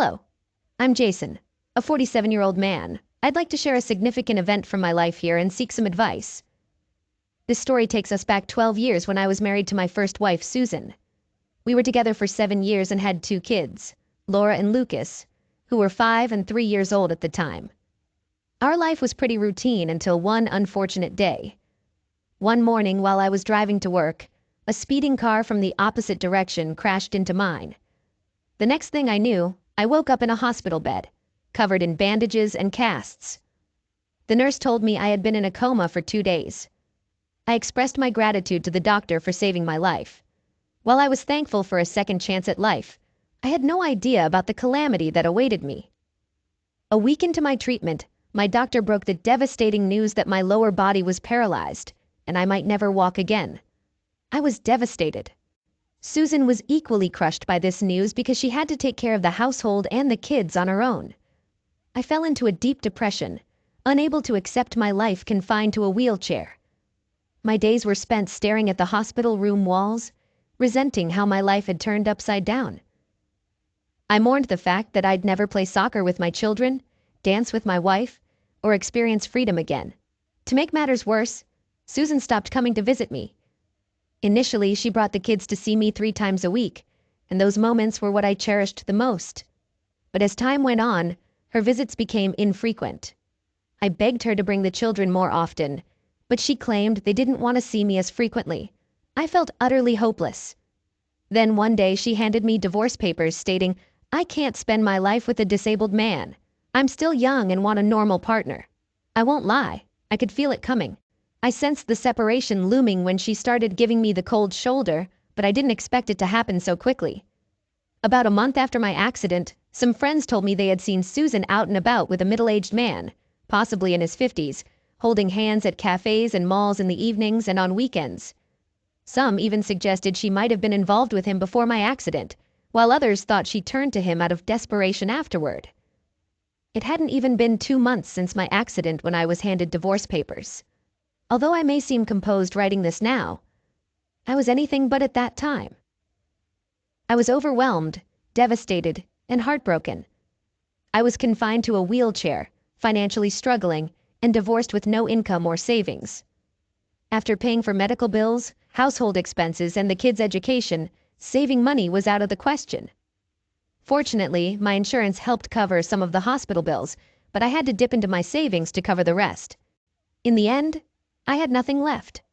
Hello, I'm Jason, a 47-year-old man. I'd like to share a significant event from my life here and seek some advice. This story takes us back 12 years when I was married to my first wife, Susan. We were together for 7 years and had 2 kids, Laura and Lucas, who were 5 and 3 years old at the time. Our life was pretty routine until one unfortunate day. One morning while I was driving to work, a speeding car from the opposite direction crashed into mine. The next thing I knew, I woke up in a hospital bed, covered in bandages and casts. The nurse told me I had been in a coma for 2 days. I expressed my gratitude to the doctor for saving my life. While I was thankful for a second chance at life, I had no idea about the calamity that awaited me. A week into my treatment, my doctor broke the devastating news that my lower body was paralyzed, and I might never walk again. I was devastated. Susan was equally crushed by this news because she had to take care of the household and the kids on her own. I fell into a deep depression, unable to accept my life confined to a wheelchair. My days were spent staring at the hospital room walls, resenting how my life had turned upside down. I mourned the fact that I'd never play soccer with my children, dance with my wife, or experience freedom again. To make matters worse, Susan stopped coming to visit me. Initially, she brought the kids to see me 3 times a week, and those moments were what I cherished the most. But as time went on, her visits became infrequent. I begged her to bring the children more often, but she claimed they didn't want to see me as frequently. I felt utterly hopeless. Then one day she handed me divorce papers stating, "I can't spend my life with a disabled man. I'm still young and want a normal partner." I won't lie, I could feel it coming. I sensed the separation looming when she started giving me the cold shoulder, but I didn't expect it to happen so quickly. About a month after my accident, some friends told me they had seen Susan out and about with a middle-aged man, possibly in his 50s, holding hands at cafes and malls in the evenings and on weekends. Some even suggested she might have been involved with him before my accident, while others thought she turned to him out of desperation afterward. It hadn't even been 2 months since my accident when I was handed divorce papers. Although I may seem composed writing this now, I was anything but at that time. I was overwhelmed, devastated, and heartbroken. I was confined to a wheelchair, financially struggling, and divorced with no income or savings. After paying for medical bills, household expenses, and the kids' education, saving money was out of the question. Fortunately, my insurance helped cover some of the hospital bills, but I had to dip into my savings to cover the rest. In the end, I had nothing left.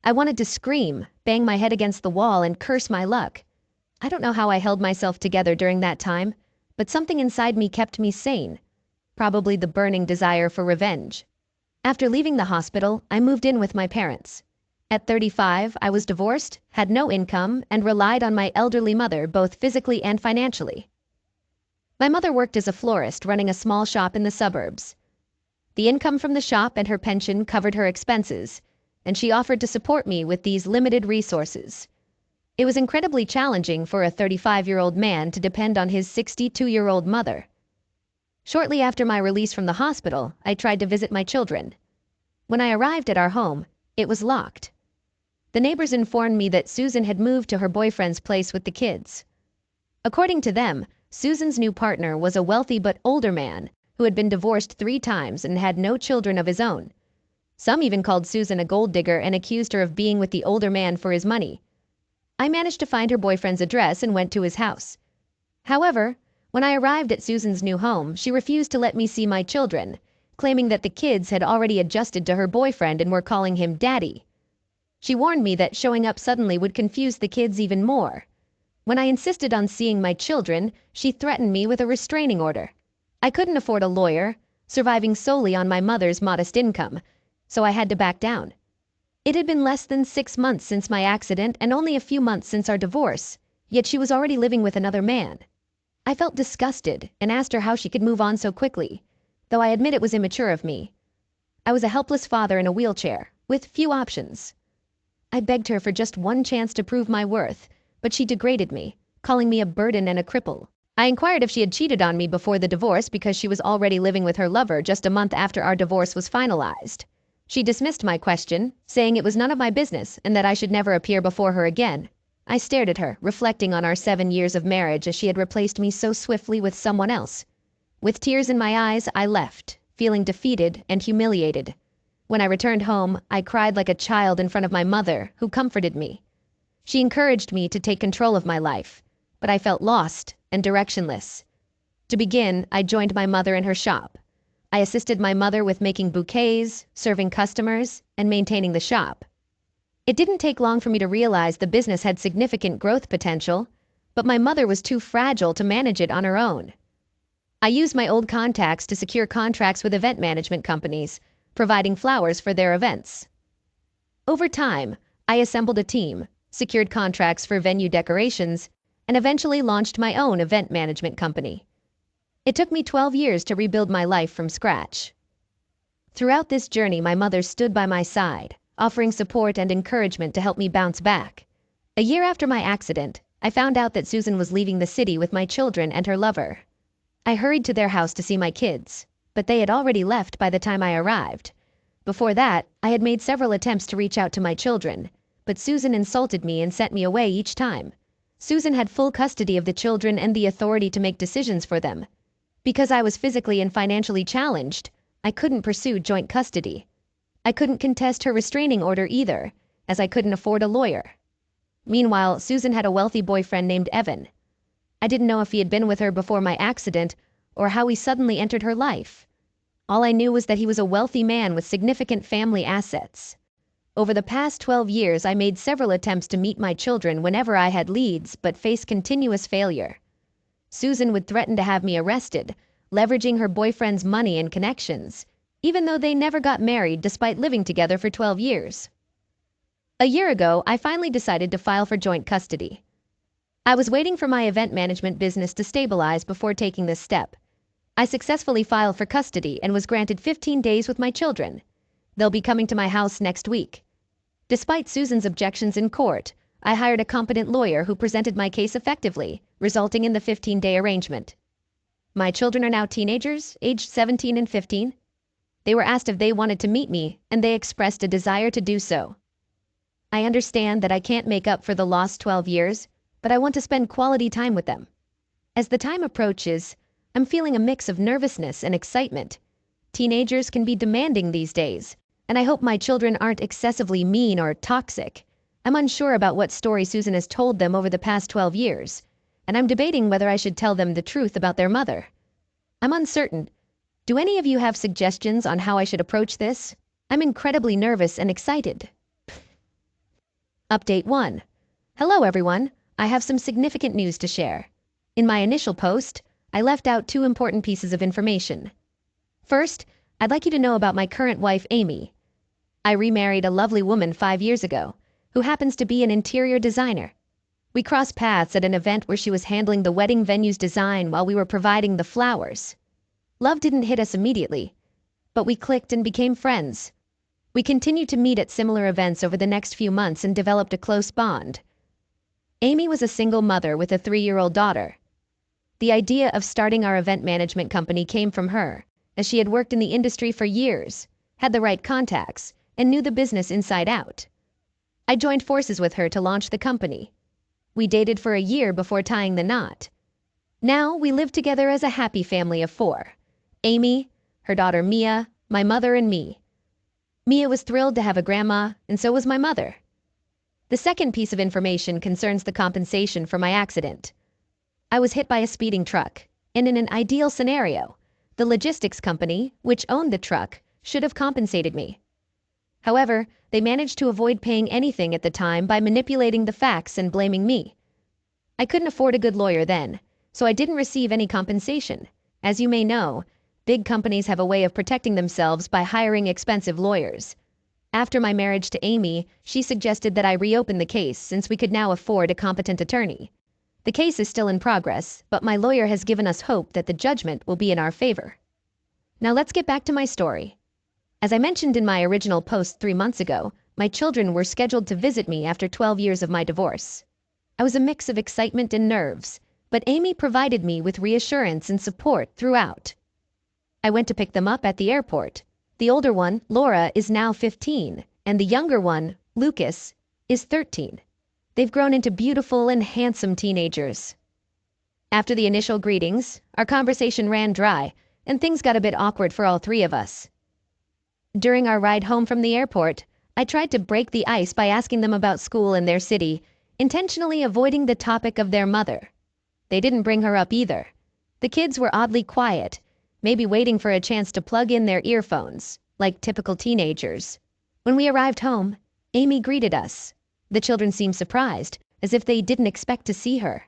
I wanted to scream, bang my head against the wall, and curse my luck. I don't know how I held myself together during that time, but something inside me kept me sane. Probably the burning desire for revenge. After leaving the hospital, I moved in with my parents. At 35, I was divorced, had no income, and relied on my elderly mother both physically and financially. My mother worked as a florist running a small shop in the suburbs. The income from the shop and her pension covered her expenses, and she offered to support me with these limited resources. It was incredibly challenging for a 35-year-old man to depend on his 62-year-old mother. Shortly after my release from the hospital, I tried to visit my children. When I arrived at our home, it was locked. The neighbors informed me that Susan had moved to her boyfriend's place with the kids. According to them, Susan's new partner was a wealthy but older man who had been divorced 3 times and had no children of his own. Some even called Susan a gold digger and accused her of being with the older man for his money. I managed to find her boyfriend's address and went to his house. However, when I arrived at Susan's new home, she refused to let me see my children, claiming that the kids had already adjusted to her boyfriend and were calling him daddy. She warned me that showing up suddenly would confuse the kids even more. When I insisted on seeing my children, she threatened me with a restraining order. I couldn't afford a lawyer, surviving solely on my mother's modest income, so I had to back down. It had been less than 6 months since my accident and only a few months since our divorce, yet she was already living with another man. I felt disgusted and asked her how she could move on so quickly, though I admit it was immature of me. I was a helpless father in a wheelchair, with few options. I begged her for just one chance to prove my worth, but she degraded me, calling me a burden and a cripple. I inquired if she had cheated on me before the divorce because she was already living with her lover just a month after our divorce was finalized. She dismissed my question, saying it was none of my business and that I should never appear before her again. I stared at her, reflecting on our 7 years of marriage as she had replaced me so swiftly with someone else. With tears in my eyes, I left, feeling defeated and humiliated. When I returned home, I cried like a child in front of my mother, who comforted me. She encouraged me to take control of my life, but I felt lost and directionless. To begin, I joined my mother in her shop. I assisted my mother with making bouquets, serving customers, and maintaining the shop. It didn't take long for me to realize the business had significant growth potential, but my mother was too fragile to manage it on her own. I used my old contacts to secure contracts with event management companies, providing flowers for their events. Over time, I assembled a team, secured contracts for venue decorations, and eventually launched my own event management company. It took me 12 years to rebuild my life from scratch. Throughout this journey, my mother stood by my side, offering support and encouragement to help me bounce back. A year after my accident, I found out that Susan was leaving the city with my children and her lover. I hurried to their house to see my kids, but they had already left by the time I arrived. Before that, I had made several attempts to reach out to my children, but Susan insulted me and sent me away each time. Susan had full custody of the children and the authority to make decisions for them. Because I was physically and financially challenged, I couldn't pursue joint custody. I couldn't contest her restraining order either, as I couldn't afford a lawyer. Meanwhile, Susan had a wealthy boyfriend named Evan. I didn't know if he had been with her before my accident or how he suddenly entered her life. All I knew was that he was a wealthy man with significant family assets. Over the past 12 years, I made several attempts to meet my children whenever I had leads, but faced continuous failure. Susan would threaten to have me arrested, leveraging her boyfriend's money and connections, even though they never got married despite living together for 12 years. A year ago, I finally decided to file for joint custody. I was waiting for my event management business to stabilize before taking this step. I successfully filed for custody and was granted 15 days with my children. They'll be coming to my house next week. Despite Susan's objections in court, I hired a competent lawyer who presented my case effectively, resulting in the 15-day arrangement. My children are now teenagers, aged 17 and 15. They were asked if they wanted to meet me, and they expressed a desire to do so. I understand that I can't make up for the lost 12 years, but I want to spend quality time with them. As the time approaches, I'm feeling a mix of nervousness and excitement. Teenagers can be demanding these days, and I hope my children aren't excessively mean or toxic. I'm unsure about what story Susan has told them over the past 12 years, and I'm debating whether I should tell them the truth about their mother. I'm uncertain. Do any of you have suggestions on how I should approach this? I'm incredibly nervous and excited. Update 1. Hello everyone, I have some significant news to share. In my initial post, I left out 2 important pieces of information. First, I'd like you to know about my current wife, Amy. I remarried a lovely woman 5 years ago, who happens to be an interior designer. We crossed paths at an event where she was handling the wedding venue's design while we were providing the flowers. Love didn't hit us immediately, but we clicked and became friends. We continued to meet at similar events over the next few months and developed a close bond. Amy was a single mother with a 3-year-old daughter. The idea of starting our event management company came from her, as she had worked in the industry for years, had the right contacts, and knew the business inside out. I joined forces with her to launch the company. We dated for a year before tying the knot. Now we live together as a happy family of 4. Amy, her daughter Mia, my mother, and me. Mia was thrilled to have a grandma, and so was my mother. The second piece of information concerns the compensation for my accident. I was hit by a speeding truck, and in an ideal scenario, the logistics company, which owned the truck, should have compensated me. However, they managed to avoid paying anything at the time by manipulating the facts and blaming me. I couldn't afford a good lawyer then, so I didn't receive any compensation. As you may know, big companies have a way of protecting themselves by hiring expensive lawyers. After my marriage to Amy, she suggested that I reopen the case since we could now afford a competent attorney. The case is still in progress, but my lawyer has given us hope that the judgment will be in our favor. Now let's get back to my story. As I mentioned in my original post 3 months ago, my children were scheduled to visit me after 12 years of my divorce. I was a mix of excitement and nerves, but Amy provided me with reassurance and support throughout. I went to pick them up at the airport. The older one, Laura, is now 15, and the younger one, Lucas, is 13. They've grown into beautiful and handsome teenagers. After the initial greetings, our conversation ran dry, and things got a bit awkward for all three of us. During our ride home from the airport, I tried to break the ice by asking them about school in their city, intentionally avoiding the topic of their mother. They didn't bring her up either. The kids were oddly quiet, maybe waiting for a chance to plug in their earphones, like typical teenagers. When we arrived home, Amy greeted us. The children seemed surprised, as if they didn't expect to see her.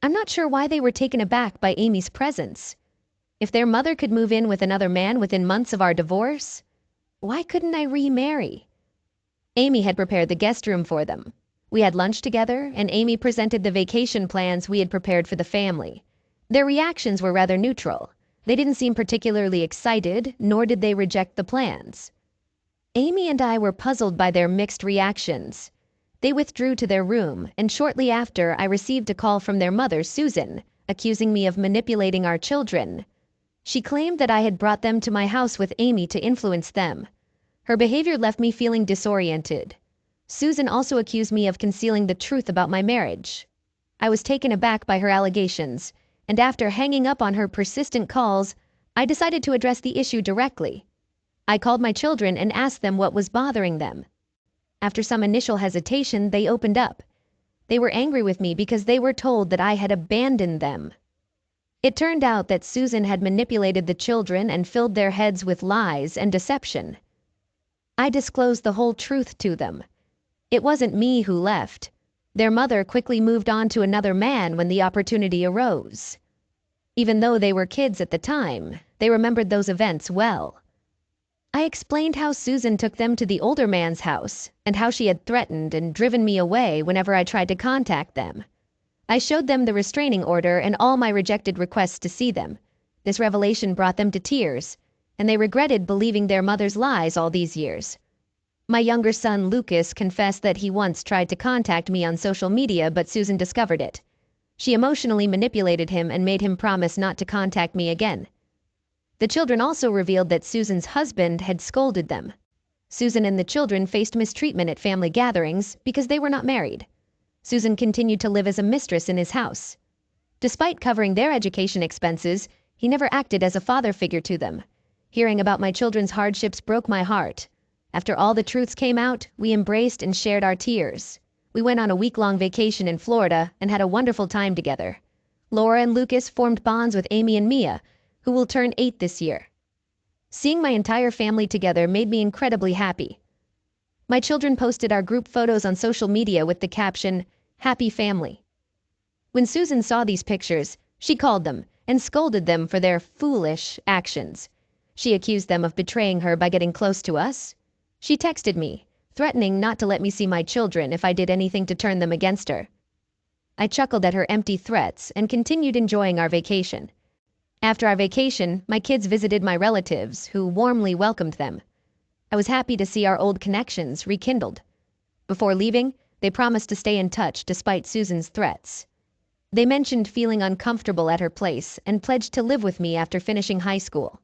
I'm not sure why they were taken aback by Amy's presence. If their mother could move in with another man within months of our divorce, why couldn't I remarry? Amy had prepared the guest room for them. We had lunch together, and Amy presented the vacation plans we had prepared for the family. Their reactions were rather neutral. They didn't seem particularly excited, nor did they reject the plans. Amy and I were puzzled by their mixed reactions. They withdrew to their room, and shortly after I received a call from their mother, Susan, accusing me of manipulating our children. She claimed that I had brought them to my house with Amy to influence them. Her behavior left me feeling disoriented. Susan also accused me of concealing the truth about my marriage. I was taken aback by her allegations, and after hanging up on her persistent calls, I decided to address the issue directly. I called my children and asked them what was bothering them. After some initial hesitation, they opened up. They were angry with me because they were told that I had abandoned them. It turned out that Susan had manipulated the children and filled their heads with lies and deception. I disclosed the whole truth to them. It wasn't me who left. Their mother quickly moved on to another man when the opportunity arose. Even though they were kids at the time, they remembered those events well. I explained how Susan took them to the older man's house and how she had threatened and driven me away whenever I tried to contact them. I showed them the restraining order and all my rejected requests to see them. This revelation brought them to tears, and they regretted believing their mother's lies all these years. My younger son, Lucas, confessed that he once tried to contact me on social media, but Susan discovered it. She emotionally manipulated him and made him promise not to contact me again. The children also revealed that Susan's husband had scolded them. Susan and the children faced mistreatment at family gatherings because they were not married. Susan continued to live as a mistress in his house. Despite covering their education expenses, he never acted as a father figure to them. Hearing about my children's hardships broke my heart. After all the truths came out, we embraced and shared our tears. We went on a week-long vacation in Florida and had a wonderful time together. Laura and Lucas formed bonds with Amy and Mia, who will turn 8 this year. Seeing my entire family together made me incredibly happy. My children posted our group photos on social media with the caption, "Happy Family." When Susan saw these pictures, she called them and scolded them for their foolish actions. She accused them of betraying her by getting close to us. She texted me, threatening not to let me see my children if I did anything to turn them against her. I chuckled at her empty threats and continued enjoying our vacation. After our vacation, my kids visited my relatives, who warmly welcomed them. I was happy to see our old connections rekindled. Before leaving, they promised to stay in touch despite Susan's threats. They mentioned feeling uncomfortable at her place and pledged to live with me after finishing high school.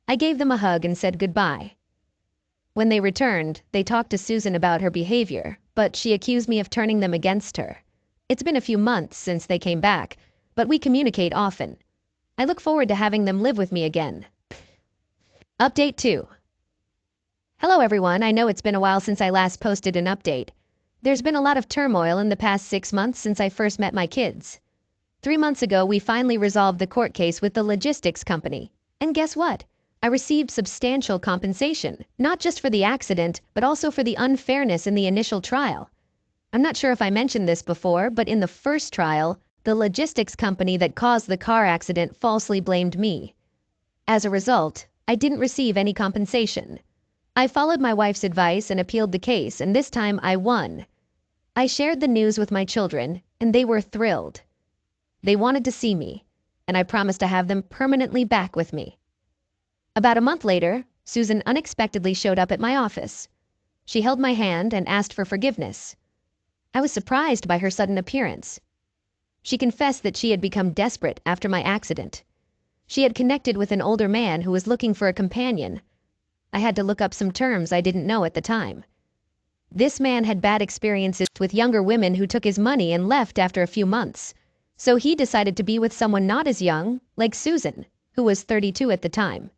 I gave them a hug and said goodbye. When they returned, they talked to Susan about her behavior, but she accused me of turning them against her. It's been a few months since they came back, but we communicate often. I look forward to having them live with me again. Update 2. Hello everyone, I know it's been a while since I last posted an update. There's been a lot of turmoil in the past 6 months since I first met my kids. 3 months ago, we finally resolved the court case with the logistics company. And guess what? I received substantial compensation, not just for the accident, but also for the unfairness in the initial trial. I'm not sure if I mentioned this before, but in the first trial, the logistics company that caused the car accident falsely blamed me. As a result, I didn't receive any compensation. I followed my wife's advice and appealed the case, and this time I won. I shared the news with my children, and they were thrilled. They wanted to see me, and I promised to have them permanently back with me. About a month later, Susan unexpectedly showed up at my office. She held my hand and asked for forgiveness. I was surprised by her sudden appearance. She confessed that she had become desperate after my accident. She had connected with an older man who was looking for a companion. I had to look up some terms I didn't know at the time. This man had bad experiences with younger women who took his money and left after a few months. So he decided to be with someone not as young, like Susan, who was 32 at the time.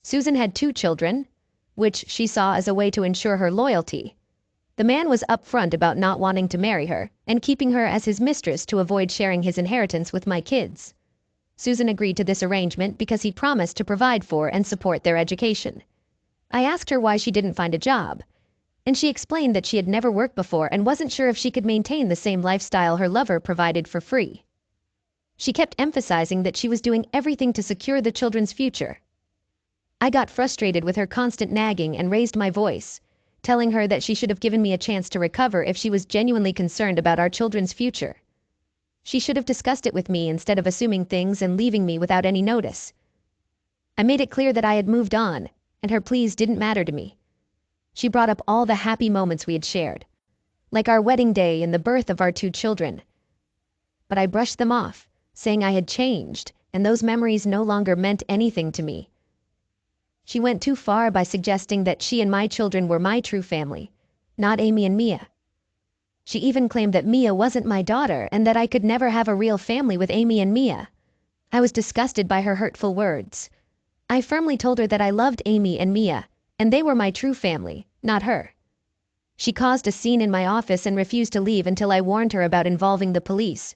Susan had 2 children, which she saw as a way to ensure her loyalty. The man was upfront about not wanting to marry her and keeping her as his mistress to avoid sharing his inheritance with my kids. Susan agreed to this arrangement because he promised to provide for and support their education. I asked her why she didn't find a job, and she explained that she had never worked before and wasn't sure if she could maintain the same lifestyle her lover provided for free. She kept emphasizing that she was doing everything to secure the children's future. I got frustrated with her constant nagging and raised my voice, telling her that she should have given me a chance to recover if she was genuinely concerned about our children's future. She should have discussed it with me instead of assuming things and leaving me without any notice. I made it clear that I had moved on, and her pleas didn't matter to me. She brought up all the happy moments we had shared, like our wedding day and the birth of our 2 children. But I brushed them off, saying I had changed, and those memories no longer meant anything to me. She went too far by suggesting that she and my children were my true family, not Amy and Mia. She even claimed that Mia wasn't my daughter and that I could never have a real family with Amy and Mia. I was disgusted by her hurtful words. I firmly told her that I loved Amy and Mia, and they were my true family, not her. She caused a scene in my office and refused to leave until I warned her about involving the police.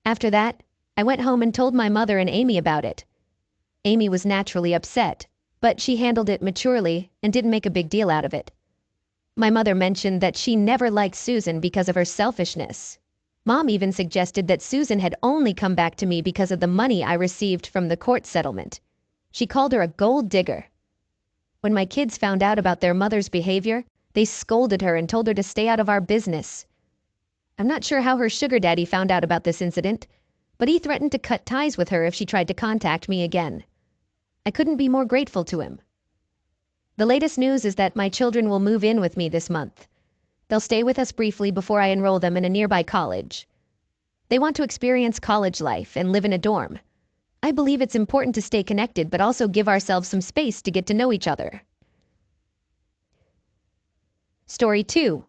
After that, I went home and told my mother and Amy about it. Amy was naturally upset, but she handled it maturely and didn't make a big deal out of it. My mother mentioned that she never liked Susan because of her selfishness. Mom even suggested that Susan had only come back to me because of the money I received from the court settlement. She called her a gold digger. When my kids found out about their mother's behavior, they scolded her and told her to stay out of our business. I'm not sure how her sugar daddy found out about this incident, but he threatened to cut ties with her if she tried to contact me again. I couldn't be more grateful to him. The latest news is that my children will move in with me this month. They'll stay with us briefly before I enroll them in a nearby college. They want to experience college life and live in a dorm. I believe it's important to stay connected but also give ourselves some space to get to know each other. Story 2.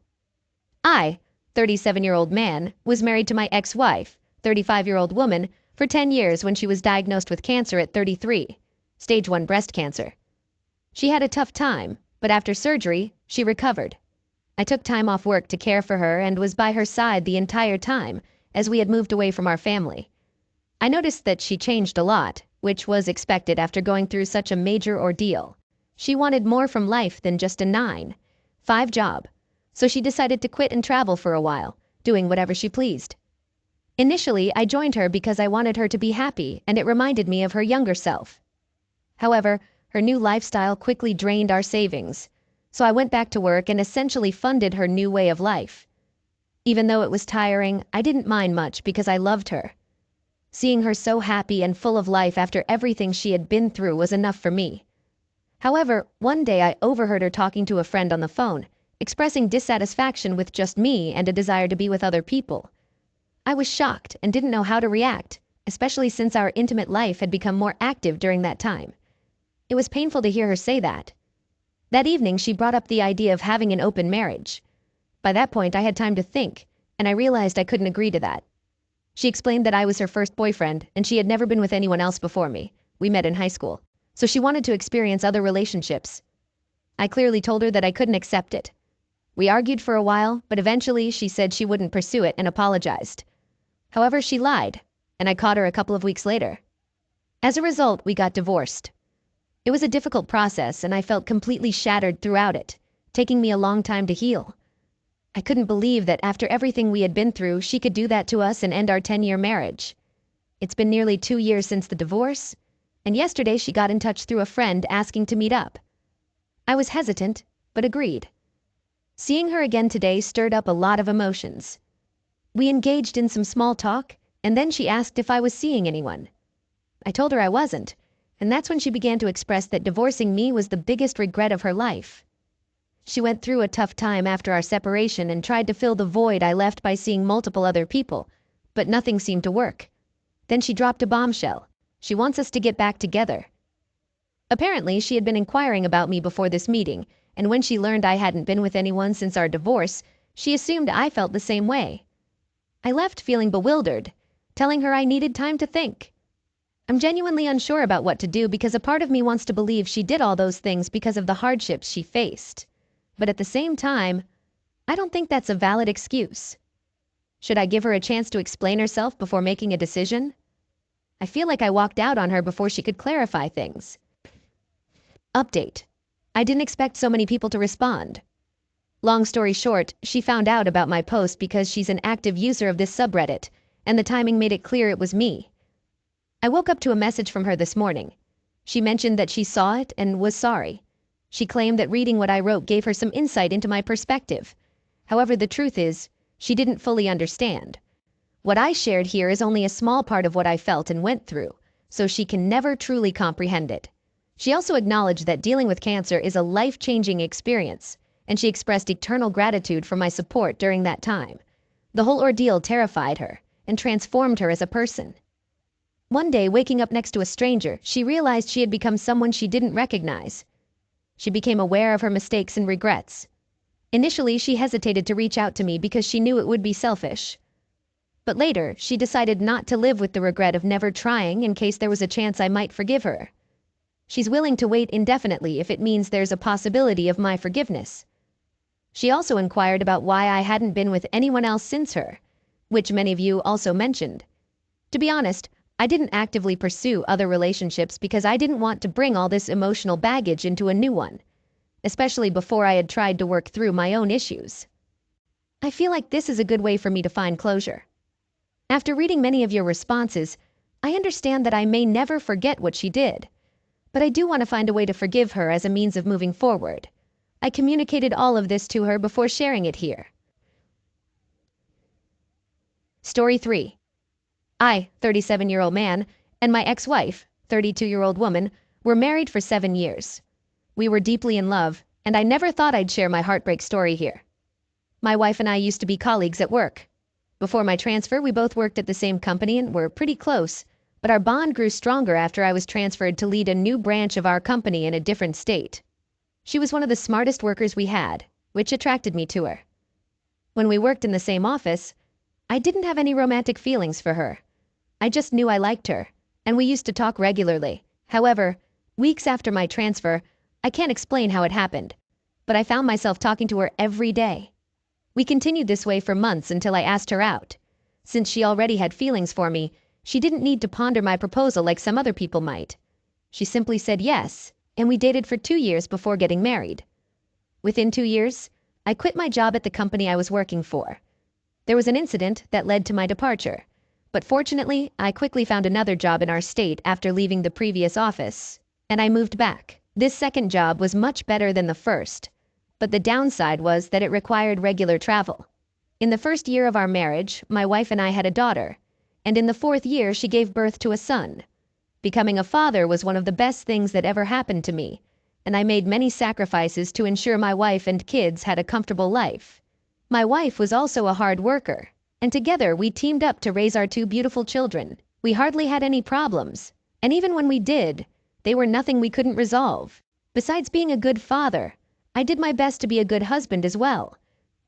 I, 37-year-old man, was married to my ex-wife, 35-year-old woman, for 10 years when she was diagnosed with cancer at 33, stage 1 breast cancer. She had a tough time, but after surgery, she recovered. I took time off work to care for her and was by her side the entire time, as we had moved away from our family. I noticed that she changed a lot, which was expected after going through such a major ordeal. She wanted more from life than just a 9-to-5 job, so she decided to quit and travel for a while, doing whatever she pleased. Initially, I joined her because I wanted her to be happy, and it reminded me of her younger self. However, her new lifestyle quickly drained our savings, so I went back to work and essentially funded her new way of life. Even though it was tiring, I didn't mind much because I loved her. Seeing her so happy and full of life after everything she had been through was enough for me. However, one day I overheard her talking to a friend on the phone, expressing dissatisfaction with just me and a desire to be with other people. I was shocked and didn't know how to react, especially since our intimate life had become more active during that time. It was painful to hear her say that. That evening, she brought up the idea of having an open marriage. By that point, I had time to think, and I realized I couldn't agree to that. She explained that I was her first boyfriend, and she had never been with anyone else before me. We met in high school, so she wanted to experience other relationships. I clearly told her that I couldn't accept it. We argued for a while, but eventually she said she wouldn't pursue it and apologized. However, she lied, and I caught her a couple of weeks later. As a result, we got divorced. It was a difficult process, and I felt completely shattered throughout it, taking me a long time to heal. I couldn't believe that after everything we had been through, she could do that to us and end our 10-year marriage. It's been nearly 2 years since the divorce, and yesterday she got in touch through a friend asking to meet up. I was hesitant, but agreed. Seeing her again today stirred up a lot of emotions. We engaged in some small talk, and then she asked if I was seeing anyone. I told her I wasn't, and that's when she began to express that divorcing me was the biggest regret of her life. She went through a tough time after our separation and tried to fill the void I left by seeing multiple other people, but nothing seemed to work. Then she dropped a bombshell. She wants us to get back together. Apparently, she had been inquiring about me before this meeting, and when she learned I hadn't been with anyone since our divorce, she assumed I felt the same way. I left feeling bewildered, telling her I needed time to think. I'm genuinely unsure about what to do because a part of me wants to believe she did all those things because of the hardships she faced. But at the same time, I don't think that's a valid excuse. Should I give her a chance to explain herself before making a decision? I feel like I walked out on her before she could clarify things. Update. I didn't expect so many people to respond. Long story short, she found out about my post because she's an active user of this subreddit, and the timing made it clear it was me. I woke up to a message from her this morning. She mentioned that she saw it and was sorry. She claimed that reading what I wrote gave her some insight into my perspective. However, the truth is, she didn't fully understand. What I shared here is only a small part of what I felt and went through, so she can never truly comprehend it. She also acknowledged that dealing with cancer is a life-changing experience, and she expressed eternal gratitude for my support during that time. The whole ordeal terrified her and transformed her as a person. One day, waking up next to a stranger, she realized she had become someone she didn't recognize. She became aware of her mistakes and regrets. Initially, she hesitated to reach out to me because she knew it would be selfish. But later, she decided not to live with the regret of never trying in case there was a chance I might forgive her. She's willing to wait indefinitely if it means there's a possibility of my forgiveness. She also inquired about why I hadn't been with anyone else since her, which many of you also mentioned. To be honest, I didn't actively pursue other relationships because I didn't want to bring all this emotional baggage into a new one, especially before I had tried to work through my own issues. I feel like this is a good way for me to find closure. After reading many of your responses, I understand that I may never forget what she did, but I do want to find a way to forgive her as a means of moving forward. I communicated all of this to her before sharing it here. Story 3. I, 37-year-old man, and my ex-wife, 32-year-old woman, were married for 7 years. We were deeply in love, and I never thought I'd share my heartbreak story here. My wife and I used to be colleagues at work. Before my transfer, we both worked at the same company and were pretty close, but our bond grew stronger after I was transferred to lead a new branch of our company in a different state. She was one of the smartest workers we had, which attracted me to her. When we worked in the same office, I didn't have any romantic feelings for her. I just knew I liked her, and we used to talk regularly. However, weeks after my transfer, I can't explain how it happened, but I found myself talking to her every day. We continued this way for months until I asked her out. Since she already had feelings for me, she didn't need to ponder my proposal like some other people might. She simply said yes, and we dated for 2 years before getting married. Within 2 years, I quit my job at the company I was working for. There was an incident that led to my departure, but fortunately, I quickly found another job in our state after leaving the previous office, and I moved back. This second job was much better than the first, but the downside was that it required regular travel. In the first year of our marriage, my wife and I had a daughter, and in the 4th year she gave birth to a son. Becoming a father was one of the best things that ever happened to me, and I made many sacrifices to ensure my wife and kids had a comfortable life. My wife was also a hard worker, and together we teamed up to raise our 2 beautiful children. We hardly had any problems, and even when we did, they were nothing we couldn't resolve. Besides being a good father, I did my best to be a good husband as well,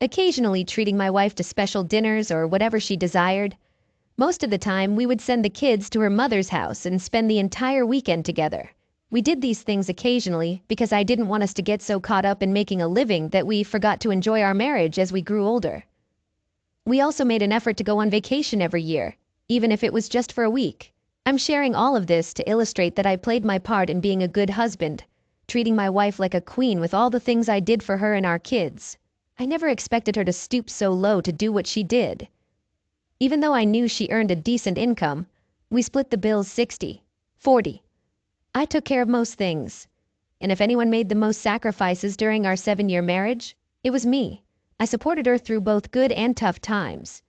occasionally treating my wife to special dinners or whatever she desired. Most of the time, we would send the kids to her mother's house and spend the entire weekend together. We did these things occasionally because I didn't want us to get so caught up in making a living that we forgot to enjoy our marriage as we grew older. We also made an effort to go on vacation every year, even if it was just for a week. I'm sharing all of this to illustrate that I played my part in being a good husband, treating my wife like a queen with all the things I did for her and our kids. I never expected her to stoop so low to do what she did. Even though I knew she earned a decent income, we split the bills 60-40. I took care of most things, and if anyone made the most sacrifices during our 7-year marriage, it was me. I supported her through both good and tough times,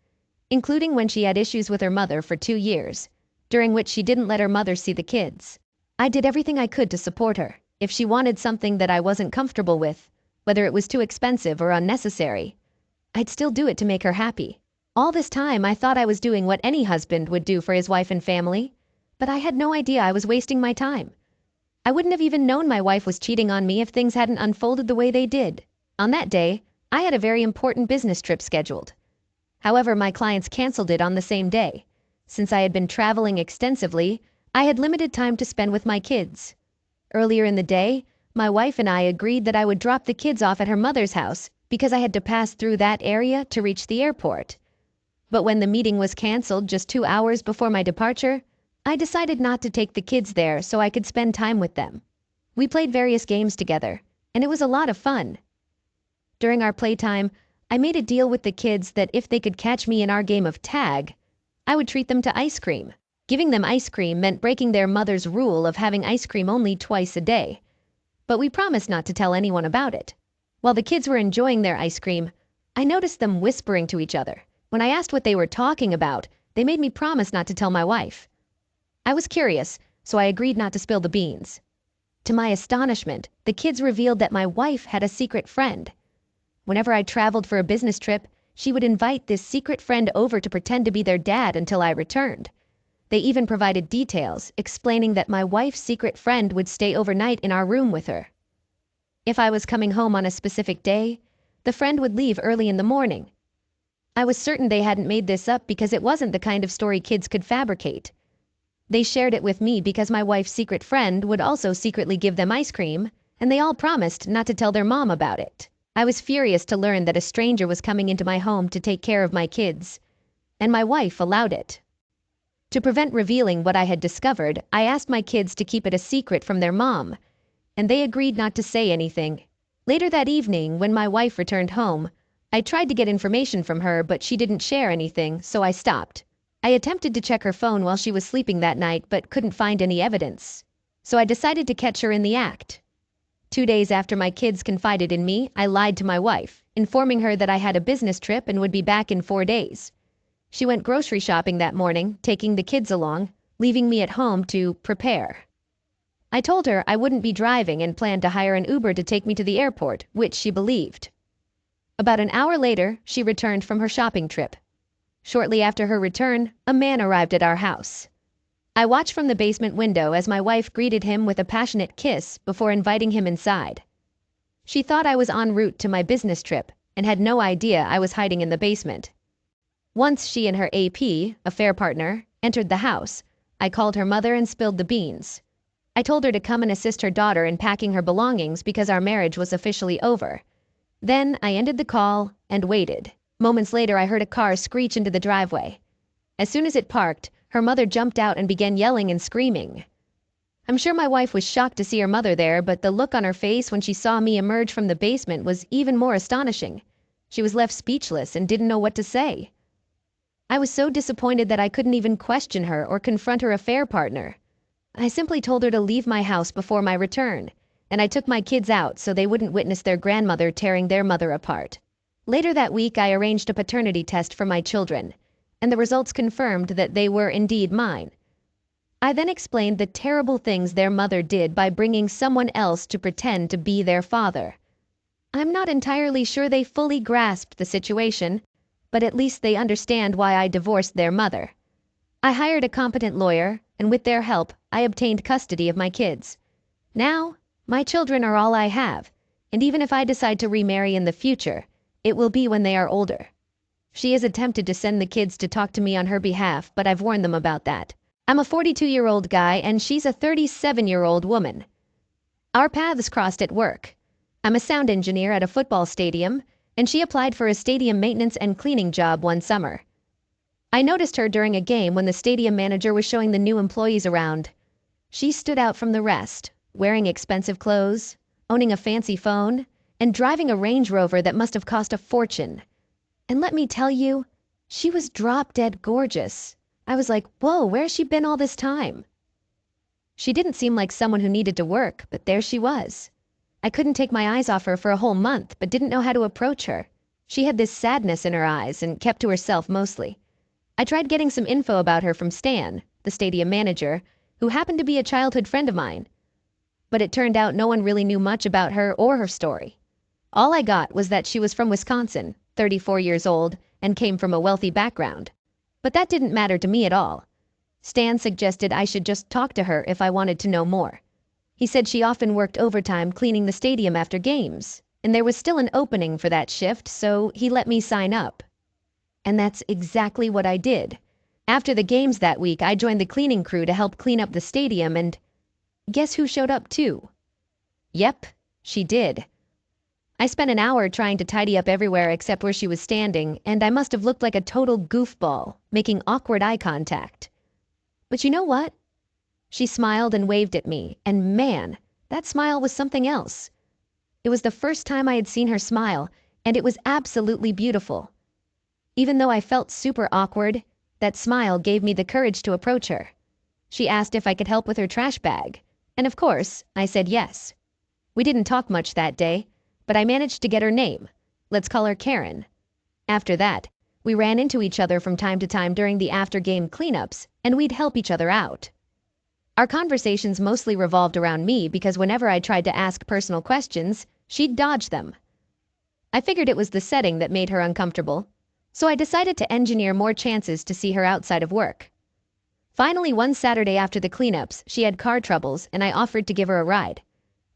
including when she had issues with her mother for 2 years, during which she didn't let her mother see the kids. I did everything I could to support her. If she wanted something that I wasn't comfortable with, whether it was too expensive or unnecessary, I'd still do it to make her happy. All this time, I thought I was doing what any husband would do for his wife and family, but I had no idea I was wasting my time. I wouldn't have even known my wife was cheating on me if things hadn't unfolded the way they did. On that day, I had a very important business trip scheduled. However, my clients canceled it on the same day. Since I had been traveling extensively, I had limited time to spend with my kids. Earlier in the day, my wife and I agreed that I would drop the kids off at her mother's house because I had to pass through that area to reach the airport. But when the meeting was canceled just 2 hours before my departure, I decided not to take the kids there so I could spend time with them. We played various games together, and it was a lot of fun. During our playtime, I made a deal with the kids that if they could catch me in our game of tag, I would treat them to ice cream. Giving them ice cream meant breaking their mother's rule of having ice cream only twice a day. But we promised not to tell anyone about it. While the kids were enjoying their ice cream, I noticed them whispering to each other. When I asked what they were talking about, they made me promise not to tell my wife. I was curious, so I agreed not to spill the beans. To my astonishment, the kids revealed that my wife had a secret friend. Whenever I traveled for a business trip, she would invite this secret friend over to pretend to be their dad until I returned. They even provided details, explaining that my wife's secret friend would stay overnight in our room with her. If I was coming home on a specific day, the friend would leave early in the morning. I was certain they hadn't made this up because it wasn't the kind of story kids could fabricate. They shared it with me because my wife's secret friend would also secretly give them ice cream, and they all promised not to tell their mom about it. I was furious to learn that a stranger was coming into my home to take care of my kids, and my wife allowed it. To prevent revealing what I had discovered, I asked my kids to keep it a secret from their mom, and they agreed not to say anything. Later that evening, when my wife returned home, I tried to get information from her, but she didn't share anything, so I stopped. I attempted to check her phone while she was sleeping that night, but couldn't find any evidence. So I decided to catch her in the act. 2 days after my kids confided in me, I lied to my wife, informing her that I had a business trip and would be back in 4 days. She went grocery shopping that morning, taking the kids along, leaving me at home to prepare. I told her I wouldn't be driving and planned to hire an Uber to take me to the airport, which she believed. About an hour later, she returned from her shopping trip. Shortly after her return, a man arrived at our house. I watched from the basement window as my wife greeted him with a passionate kiss before inviting him inside. She thought I was en route to my business trip and had no idea I was hiding in the basement. Once she and her AP, affair partner, entered the house, I called her mother and spilled the beans. I told her to come and assist her daughter in packing her belongings because our marriage was officially over. Then I ended the call and waited. Moments later, I heard a car screech into the driveway. As soon as it parked, her mother jumped out and began yelling and screaming. I'm sure my wife was shocked to see her mother there, but the look on her face when she saw me emerge from the basement was even more astonishing. She was left speechless and didn't know what to say. I was so disappointed that I couldn't even question her or confront her affair partner. I simply told her to leave my house before my return, and I took my kids out so they wouldn't witness their grandmother tearing their mother apart. Later that week, I arranged a paternity test for my children, and the results confirmed that they were indeed mine. I then explained the terrible things their mother did by bringing someone else to pretend to be their father. I'm not entirely sure they fully grasped the situation, but at least they understand why I divorced their mother. I hired a competent lawyer, and with their help, I obtained custody of my kids. Now, my children are all I have, and even if I decide to remarry in the future, it will be when they are older. She has attempted to send the kids to talk to me on her behalf, but I've warned them about that. I'm a 42-year-old guy and she's a 37-year-old woman. Our paths crossed at work. I'm a sound engineer at a football stadium, and she applied for a stadium maintenance and cleaning job one summer. I noticed her during a game when the stadium manager was showing the new employees around. She stood out from the rest, wearing expensive clothes, owning a fancy phone, and driving a Range Rover that must have cost a fortune. And let me tell you, she was drop-dead gorgeous. I was like, whoa, where's she been all this time? She didn't seem like someone who needed to work, but there she was. I couldn't take my eyes off her for a whole month, but didn't know how to approach her. She had this sadness in her eyes and kept to herself mostly. I tried getting some info about her from Stan, the stadium manager, who happened to be a childhood friend of mine. But it turned out no one really knew much about her or her story. All I got was that she was from Wisconsin, 34 years old, and came from a wealthy background. But that didn't matter to me at all. Stan suggested I should just talk to her if I wanted to know more. He said she often worked overtime cleaning the stadium after games, and there was still an opening for that shift, so he let me sign up. And that's exactly what I did. After the games that week, I joined the cleaning crew to help clean up the stadium, and guess who showed up too? Yep, she did. I spent an hour trying to tidy up everywhere except where she was standing, and I must have looked like a total goofball, making awkward eye contact. But you know what? She smiled and waved at me, and man, that smile was something else. It was the first time I had seen her smile, and it was absolutely beautiful. Even though I felt super awkward, that smile gave me the courage to approach her. She asked if I could help with her trash bag, and of course, I said yes. We didn't talk much that day, but I managed to get her name. Let's call her Karen. After that, we ran into each other from time to time during the after-game cleanups, and we'd help each other out. Our conversations mostly revolved around me because whenever I tried to ask personal questions, she'd dodge them. I figured it was the setting that made her uncomfortable, so I decided to engineer more chances to see her outside of work. Finally, one Saturday after the cleanups, she had car troubles and I offered to give her a ride.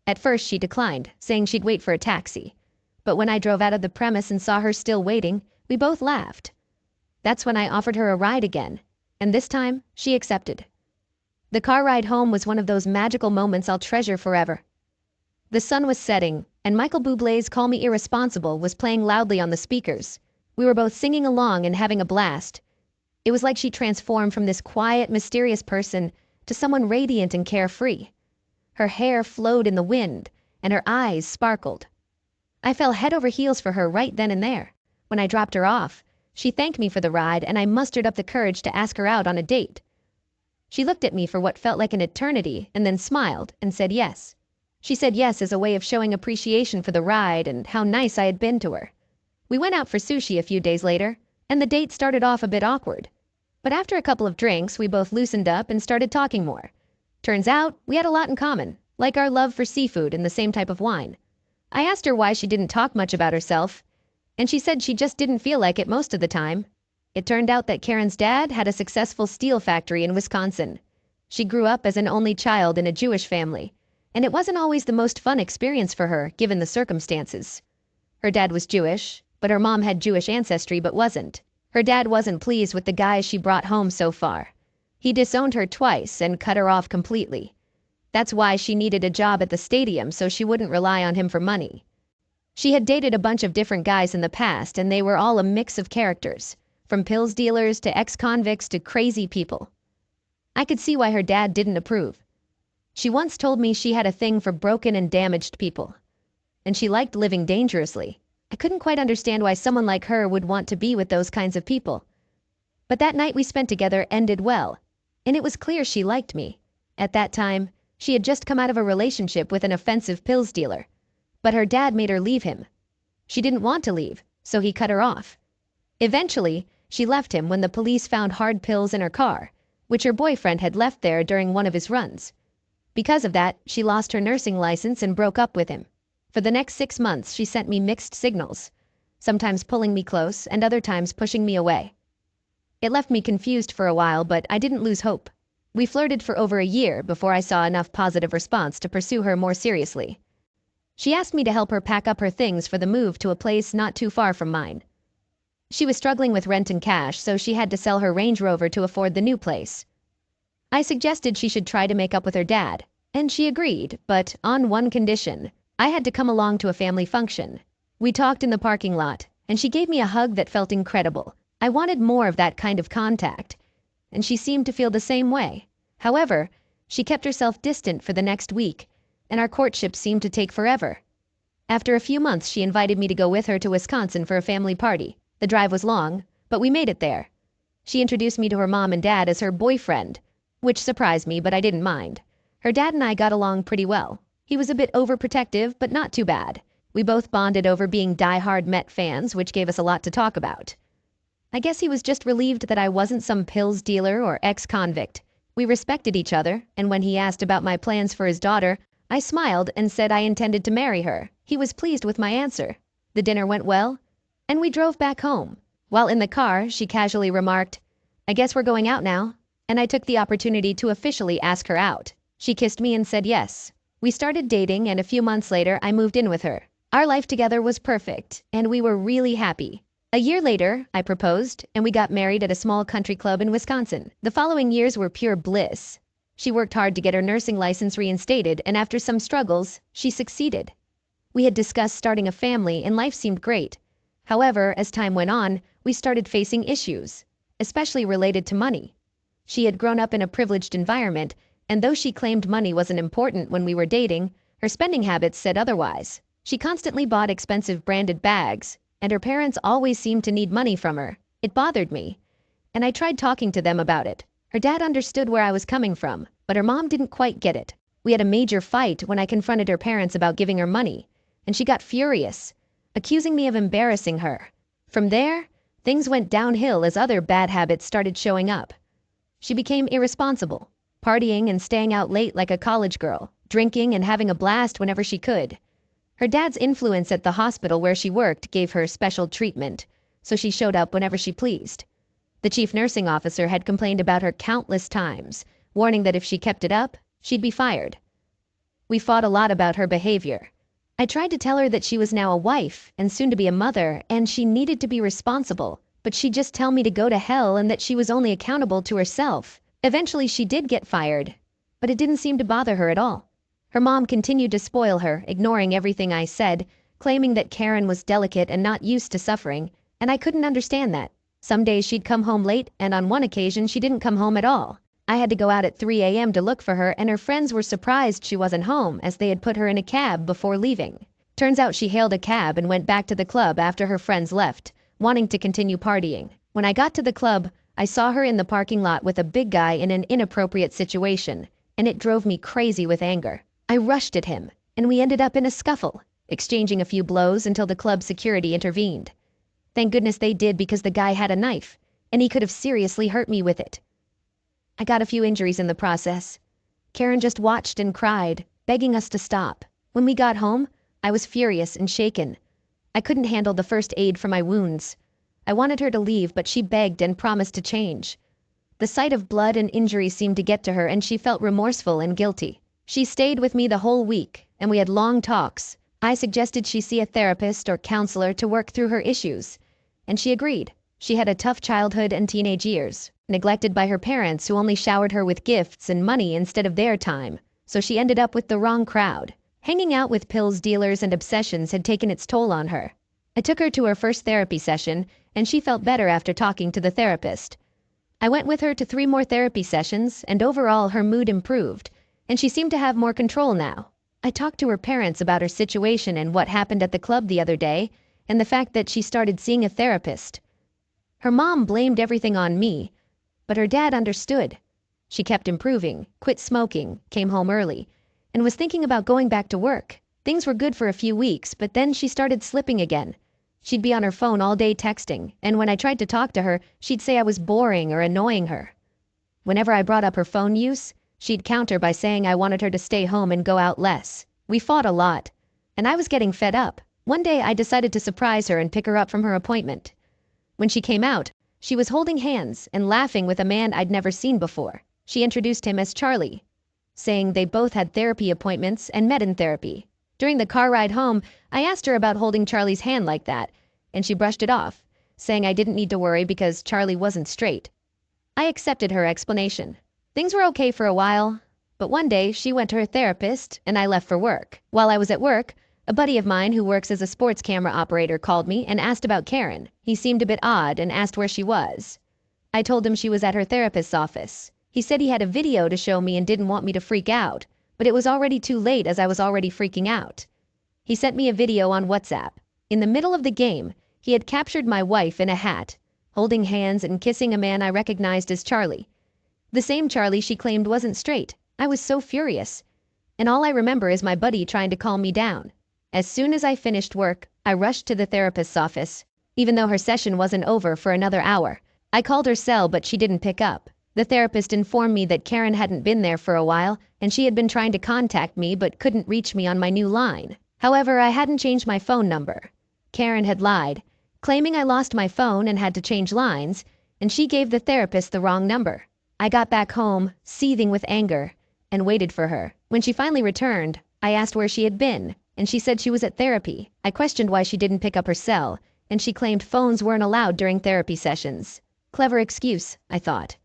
At first, she declined, saying she'd wait for a taxi. But when I drove out of the premise and saw her still waiting, we both laughed. That's when I offered her a ride again, and this time, she accepted. The car ride home was one of those magical moments I'll treasure forever. The sun was setting, and Michael Bublé's Call Me Irresponsible was playing loudly on the speakers. We were both singing along and having a blast. It was like she transformed from this quiet, mysterious person to someone radiant and carefree. Her hair flowed in the wind, and her eyes sparkled. I fell head over heels for her right then and there. When I dropped her off, she thanked me for the ride, and I mustered up the courage to ask her out on a date. She looked at me for what felt like an eternity and then smiled and said yes. She said yes as a way of showing appreciation for the ride and how nice I had been to her. We went out for sushi a few days later, and the date started off a bit awkward. But after a couple of drinks, we both loosened up and started talking more. Turns out, we had a lot in common, like our love for seafood and the same type of wine. I asked her why she didn't talk much about herself, and she said she just didn't feel like it most of the time. It turned out that Karen's dad had a successful steel factory in Wisconsin. She grew up as an only child in a Jewish family, and it wasn't always the most fun experience for her, given the circumstances. Her dad was Jewish, but her mom had Jewish ancestry but wasn't. Her dad wasn't pleased with the guy she brought home so far. He disowned her twice and cut her off completely. That's why she needed a job at the stadium so she wouldn't rely on him for money. She had dated a bunch of different guys in the past, and they were all a mix of characters, from pills dealers to ex-convicts to crazy people. I could see why her dad didn't approve. She once told me she had a thing for broken and damaged people, and she liked living dangerously. I couldn't quite understand why someone like her would want to be with those kinds of people. But that night we spent together ended well, and it was clear she liked me. At that time, she had just come out of a relationship with an offensive pills dealer, but her dad made her leave him. She didn't want to leave, so he cut her off. Eventually, she left him when the police found hard pills in her car, which her boyfriend had left there during one of his runs. Because of that, she lost her nursing license and broke up with him. For the next 6 months, she sent me mixed signals, sometimes pulling me close and other times pushing me away. It left me confused for a while, but I didn't lose hope. We flirted for over a year before I saw enough positive response to pursue her more seriously. She asked me to help her pack up her things for the move to a place not too far from mine. She was struggling with rent and cash, so she had to sell her Range Rover to afford the new place. I suggested she should try to make up with her dad, and she agreed, but on one condition. I had to come along to a family function. We talked in the parking lot, and she gave me a hug that felt incredible. I wanted more of that kind of contact, and she seemed to feel the same way. However, she kept herself distant for the next week, and our courtship seemed to take forever. After a few months, she invited me to go with her to Wisconsin for a family party. The drive was long, but we made it there. She introduced me to her mom and dad as her boyfriend, which surprised me, but I didn't mind. Her dad and I got along pretty well. He was a bit overprotective, but not too bad. We both bonded over being die-hard Met fans, which gave us a lot to talk about. I guess he was just relieved that I wasn't some pills dealer or ex-convict. We respected each other, and when he asked about my plans for his daughter, I smiled and said I intended to marry her. He was pleased with my answer. The dinner went well, and we drove back home. While in the car, she casually remarked, "I guess we're going out now," and I took the opportunity to officially ask her out. She kissed me and said yes. We started dating, and a few months later, I moved in with her. Our life together was perfect, and we were really happy. A year later, I proposed, and we got married at a small country club in Wisconsin. The following years were pure bliss. She worked hard to get her nursing license reinstated, and after some struggles, she succeeded. We had discussed starting a family, and life seemed great. However, as time went on, we started facing issues, especially related to money. She had grown up in a privileged environment, and though she claimed money wasn't important when we were dating, her spending habits said otherwise. She constantly bought expensive branded bags, and her parents always seemed to need money from her. It bothered me, and I tried talking to them about it. Her dad understood where I was coming from, but her mom didn't quite get it. We had a major fight when I confronted her parents about giving her money, and she got furious, accusing me of embarrassing her. From there, things went downhill as other bad habits started showing up. She became irresponsible, partying and staying out late like a college girl, drinking and having a blast whenever she could. Her dad's influence at the hospital where she worked gave her special treatment, so she showed up whenever she pleased. The chief nursing officer had complained about her countless times, warning that if she kept it up, she'd be fired. We fought a lot about her behavior. I tried to tell her that she was now a wife and soon to be a mother, and she needed to be responsible, but she'd just tell me to go to hell and that she was only accountable to herself. Eventually she did get fired, but it didn't seem to bother her at all. Her mom continued to spoil her, ignoring everything I said, claiming that Karen was delicate and not used to suffering, and I couldn't understand that. Some days she'd come home late, and on one occasion she didn't come home at all. I had to go out at 3 a.m. to look for her, and her friends were surprised she wasn't home as they had put her in a cab before leaving. Turns out she hailed a cab and went back to the club after her friends left, wanting to continue partying. When I got to the club, I saw her in the parking lot with a big guy in an inappropriate situation, and it drove me crazy with anger. I rushed at him, and we ended up in a scuffle, exchanging a few blows until the club security intervened. Thank goodness they did, because the guy had a knife, and he could have seriously hurt me with it. I got a few injuries in the process. Karen just watched and cried, begging us to stop. When we got home, I was furious and shaken. I couldn't handle the first aid for my wounds. I wanted her to leave, but she begged and promised to change. The sight of blood and injury seemed to get to her, and she felt remorseful and guilty. She stayed with me the whole week, and we had long talks. I suggested she see a therapist or counselor to work through her issues, and she agreed. She had a tough childhood and teenage years, neglected by her parents who only showered her with gifts and money instead of their time, so she ended up with the wrong crowd. Hanging out with pills dealers and obsessions had taken its toll on her. I took her to her first therapy session, and she felt better after talking to the therapist. I went with her to 3 more therapy sessions, and overall her mood improved, and she seemed to have more control now. I talked to her parents about her situation and what happened at the club the other day, and the fact that she started seeing a therapist. Her mom blamed everything on me, but her dad understood. She kept improving, quit smoking, came home early, and was thinking about going back to work. Things were good for a few weeks, but then she started slipping again. She'd be on her phone all day texting, and when I tried to talk to her, she'd say I was boring or annoying her. Whenever I brought up her phone use, she'd counter by saying I wanted her to stay home and go out less. We fought a lot, and I was getting fed up. One day I decided to surprise her and pick her up from her appointment. When she came out, she was holding hands and laughing with a man I'd never seen before. She introduced him as Charlie, saying they both had therapy appointments and met in therapy. During the car ride home, I asked her about holding Charlie's hand like that, and she brushed it off, saying I didn't need to worry because Charlie wasn't straight. I accepted her explanation. Things were okay for a while, but one day she went to her therapist and I left for work. While I was at work, a buddy of mine who works as a sports camera operator called me and asked about Karen. He seemed a bit odd and asked where she was. I told him she was at her therapist's office. He said he had a video to show me and didn't want me to freak out, but it was already too late as I was already freaking out. He sent me a video on WhatsApp. In the middle of the game, he had captured my wife in a hat, holding hands and kissing a man I recognized as Charlie. The same Charlie she claimed wasn't straight. I was so furious, and all I remember is my buddy trying to calm me down. As soon as I finished work, I rushed to the therapist's office. Even though her session wasn't over for another hour, I called her cell, but she didn't pick up. The therapist informed me that Karen hadn't been there for a while, and she had been trying to contact me but couldn't reach me on my new line. However, I hadn't changed my phone number. Karen had lied, claiming I lost my phone and had to change lines, and she gave the therapist the wrong number. I got back home, seething with anger, and waited for her. When she finally returned, I asked where she had been, and she said she was at therapy. I questioned why she didn't pick up her cell, and she claimed phones weren't allowed during therapy sessions. Clever excuse, I thought.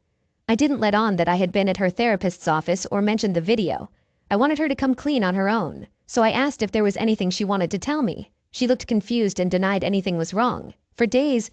I didn't let on that I had been at her therapist's office or mentioned the video. I wanted her to come clean on her own, so I asked if there was anything she wanted to tell me. She looked confused and denied anything was wrong. For days,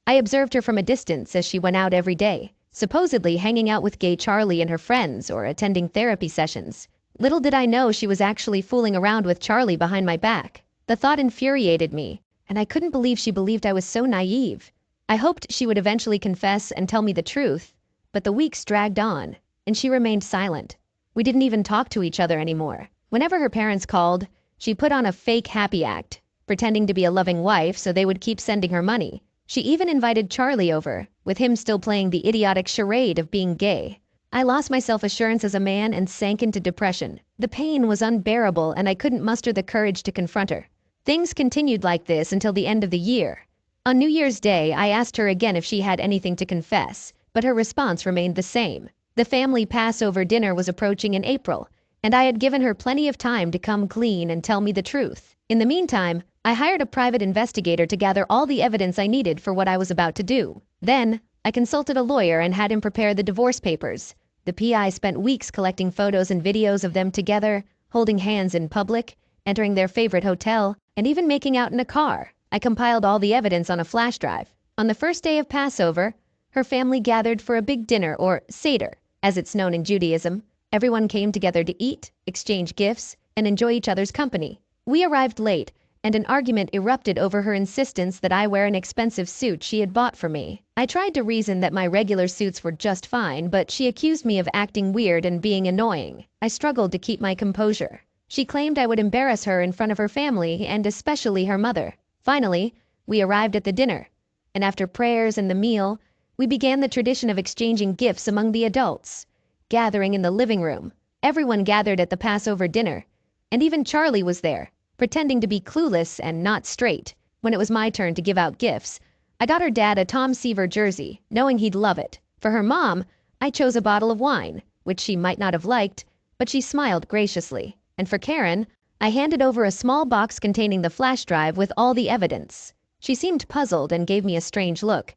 I observed her from a distance as she went out every day, supposedly hanging out with gay Charlie and her friends or attending therapy sessions. Little did I know she was actually fooling around with Charlie behind my back. The thought infuriated me, and I couldn't believe she believed I was so naive. I hoped she would eventually confess and tell me the truth, but the weeks dragged on, and she remained silent. We didn't even talk to each other anymore. Whenever her parents called, she put on a fake happy act, pretending to be a loving wife so they would keep sending her money. She even invited Charlie over, with him still playing the idiotic charade of being gay. I lost my self-assurance as a man and sank into depression. The pain was unbearable and I couldn't muster the courage to confront her. Things continued like this until the end of the year. On New Year's Day, I asked her again if she had anything to confess, but her response remained the same. The family Passover dinner was approaching in April, and I had given her plenty of time to come clean and tell me the truth. In the meantime, I hired a private investigator to gather all the evidence I needed for what I was about to do. Then, I consulted a lawyer and had him prepare the divorce papers. The PI spent weeks collecting photos and videos of them together, holding hands in public, entering their favorite hotel, and even making out in a car. I compiled all the evidence on a flash drive. On the first day of Passover, her family gathered for a big dinner, or Seder, as it's known in Judaism. Everyone came together to eat, exchange gifts, and enjoy each other's company. We arrived late, and an argument erupted over her insistence that I wear an expensive suit she had bought for me. I tried to reason that my regular suits were just fine, but she accused me of acting weird and being annoying. I struggled to keep my composure. She claimed I would embarrass her in front of her family, and especially her mother. Finally, we arrived at the dinner, and after prayers and the meal, we began the tradition of exchanging gifts among the adults. Gathering in the living room, everyone gathered at the Passover dinner, and even Charlie was there, pretending to be clueless and not straight. When it was my turn to give out gifts, I got her dad a Tom Seaver jersey, knowing he'd love it. For her mom, I chose a bottle of wine, which she might not have liked, but she smiled graciously. And for Karen, I handed over a small box containing the flash drive with all the evidence. She seemed puzzled and gave me a strange look,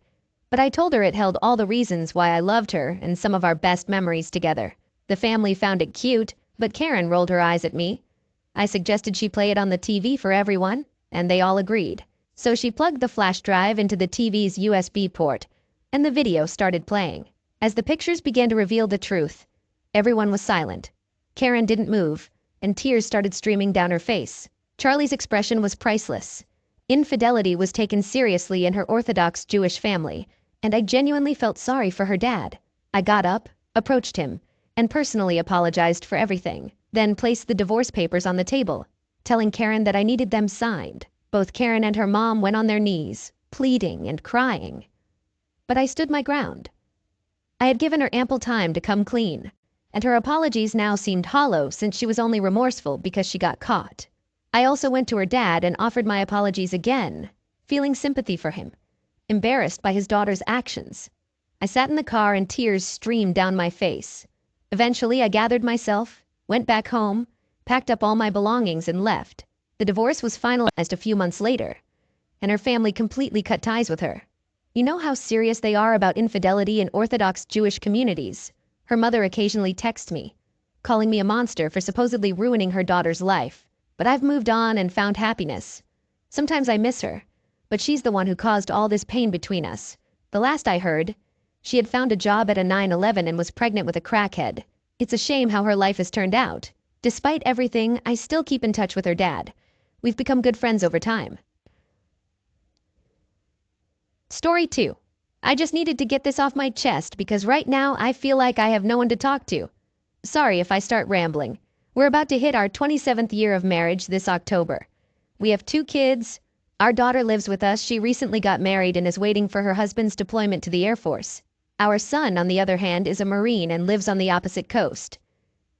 but I told her it held all the reasons why I loved her and some of our best memories together. The family found it cute, but Karen rolled her eyes at me. I suggested she play it on the TV for everyone, and they all agreed. So she plugged the flash drive into the TV's USB port, and the video started playing. As the pictures began to reveal the truth, everyone was silent. Karen didn't move, and tears started streaming down her face. Charlie's expression was priceless. Infidelity was taken seriously in her Orthodox Jewish family, and I genuinely felt sorry for her dad. I got up, approached him, and personally apologized for everything, then placed the divorce papers on the table, telling Karen that I needed them signed. Both Karen and her mom went on their knees, pleading and crying. But I stood my ground. I had given her ample time to come clean, and her apologies now seemed hollow since she was only remorseful because she got caught. I also went to her dad and offered my apologies again, feeling sympathy for him, embarrassed by his daughter's actions. I sat in the car and tears streamed down my face. Eventually, I gathered myself, went back home, packed up all my belongings and left. The divorce was finalized a few months later, and her family completely cut ties with her. You know how serious they are about infidelity in Orthodox Jewish communities. Her mother occasionally texts me, calling me a monster for supposedly ruining her daughter's life. But I've moved on and found happiness. Sometimes I miss her, but she's the one who caused all this pain between us. The last I heard, she had found a job at a 9/11 and was pregnant with a crackhead. It's a shame how her life has turned out. Despite everything, I still keep in touch with her dad. We've become good friends over time. Story 2. I just needed to get this off my chest because right now I feel like I have no one to talk to. Sorry if I start rambling. We're about to hit our 27th year of marriage this October. We have 2 kids. Our daughter lives with us. She recently got married and is waiting for her husband's deployment to the Air Force. Our son, on the other hand, is a Marine and lives on the opposite coast.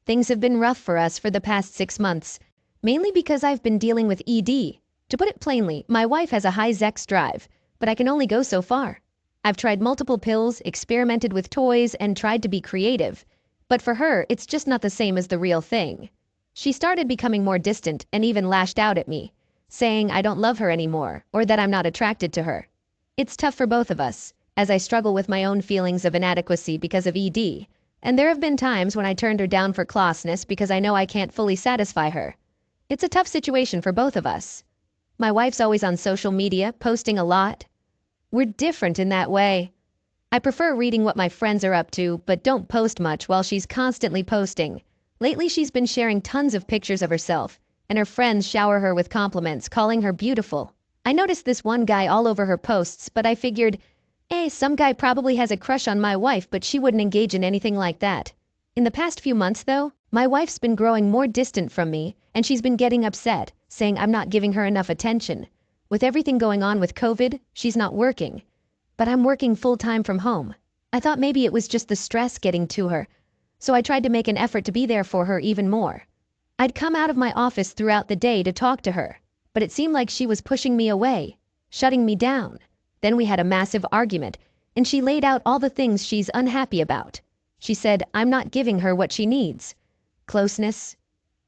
Things have been rough for us for the past 6 months, mainly because I've been dealing with ED. To put it plainly, my wife has a high sex drive, but I can only go so far. I've tried multiple pills, experimented with toys, and tried to be creative. But for her, it's just not the same as the real thing. She started becoming more distant and even lashed out at me, saying I don't love her anymore or that I'm not attracted to her. It's tough for both of us, as I struggle with my own feelings of inadequacy because of ED, and there have been times when I turned her down for closeness because I know I can't fully satisfy her. It's a tough situation for both of us. My wife's always on social media, posting a lot. We're different in that way. I prefer reading what my friends are up to, but don't post much while she's constantly posting. Lately she's been sharing tons of pictures of herself, and her friends shower her with compliments, calling her beautiful. I noticed this one guy all over her posts, but I figured, some guy probably has a crush on my wife, but she wouldn't engage in anything like that. In the past few months, though, my wife's been growing more distant from me, and she's been getting upset, saying I'm not giving her enough attention. With everything going on with COVID, she's not working. But I'm working full-time from home. I thought maybe it was just the stress getting to her, so I tried to make an effort to be there for her even more. I'd come out of my office throughout the day to talk to her, but it seemed like she was pushing me away, shutting me down. Then we had a massive argument, and she laid out all the things she's unhappy about. She said I'm not giving her what she needs. Closeness,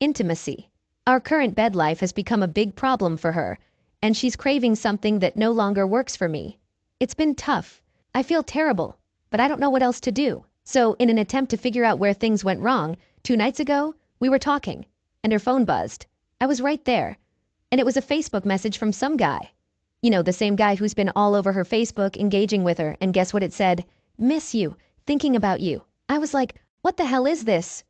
intimacy. Our current bed life has become a big problem for her, and she's craving something that no longer works for me. It's been tough. I feel terrible, but I don't know what else to do. So, in an attempt to figure out where things went wrong, 2 nights ago, we were talking, and her phone buzzed. I was right there, and it was a Facebook message from some guy. You know, the same guy who's been all over her Facebook, engaging with her, and guess what it said? Miss you, thinking about you. I was like, what the hell is this?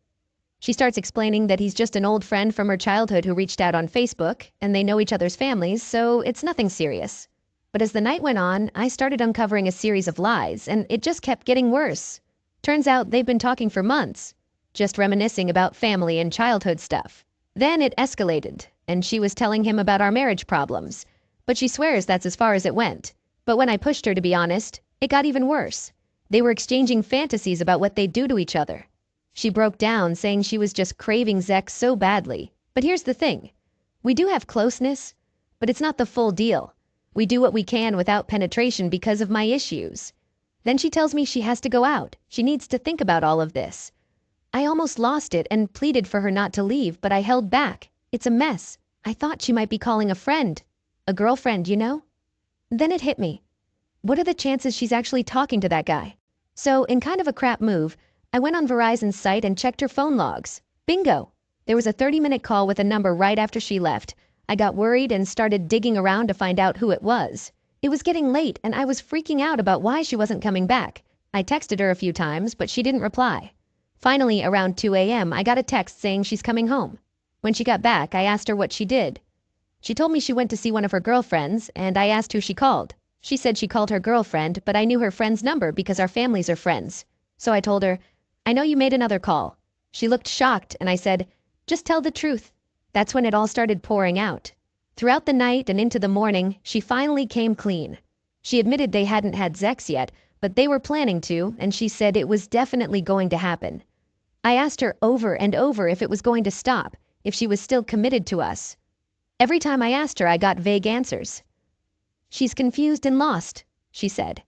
She starts explaining that he's just an old friend from her childhood who reached out on Facebook, and they know each other's families, so it's nothing serious. But as the night went on, I started uncovering a series of lies, and it just kept getting worse. Turns out they've been talking for months, just reminiscing about family and childhood stuff. Then it escalated, and she was telling him about our marriage problems, but she swears that's as far as it went. But when I pushed her to be honest, it got even worse. They were exchanging fantasies about what they'd do to each other. She broke down, saying she was just craving sex so badly. But here's the thing. We do have closeness, but it's not the full deal. We do what we can without penetration because of my issues. Then she tells me she has to go out. She needs to think about all of this. I almost lost it and pleaded for her not to leave, but I held back. It's a mess. I thought she might be calling a friend. A girlfriend, you know? Then it hit me. What are the chances she's actually talking to that guy? So, in kind of a crap move, I went on Verizon's site and checked her phone logs. Bingo! There was a 30-minute call with a number right after she left. I got worried and started digging around to find out who it was. It was getting late and I was freaking out about why she wasn't coming back. I texted her a few times, but she didn't reply. Finally, around 2 a.m., I got a text saying she's coming home. When she got back, I asked her what she did. She told me she went to see one of her girlfriends, and I asked who she called. She said she called her girlfriend, but I knew her friend's number because our families are friends. So I told her, I know you made another call. She looked shocked, and I said, just tell the truth. That's when it all started pouring out. Throughout the night and into the morning, she finally came clean. She admitted they hadn't had sex yet, but they were planning to, and she said it was definitely going to happen. I asked her over and over if it was going to stop, if she was still committed to us. Every time I asked her, I got vague answers. She's confused and lost, she said.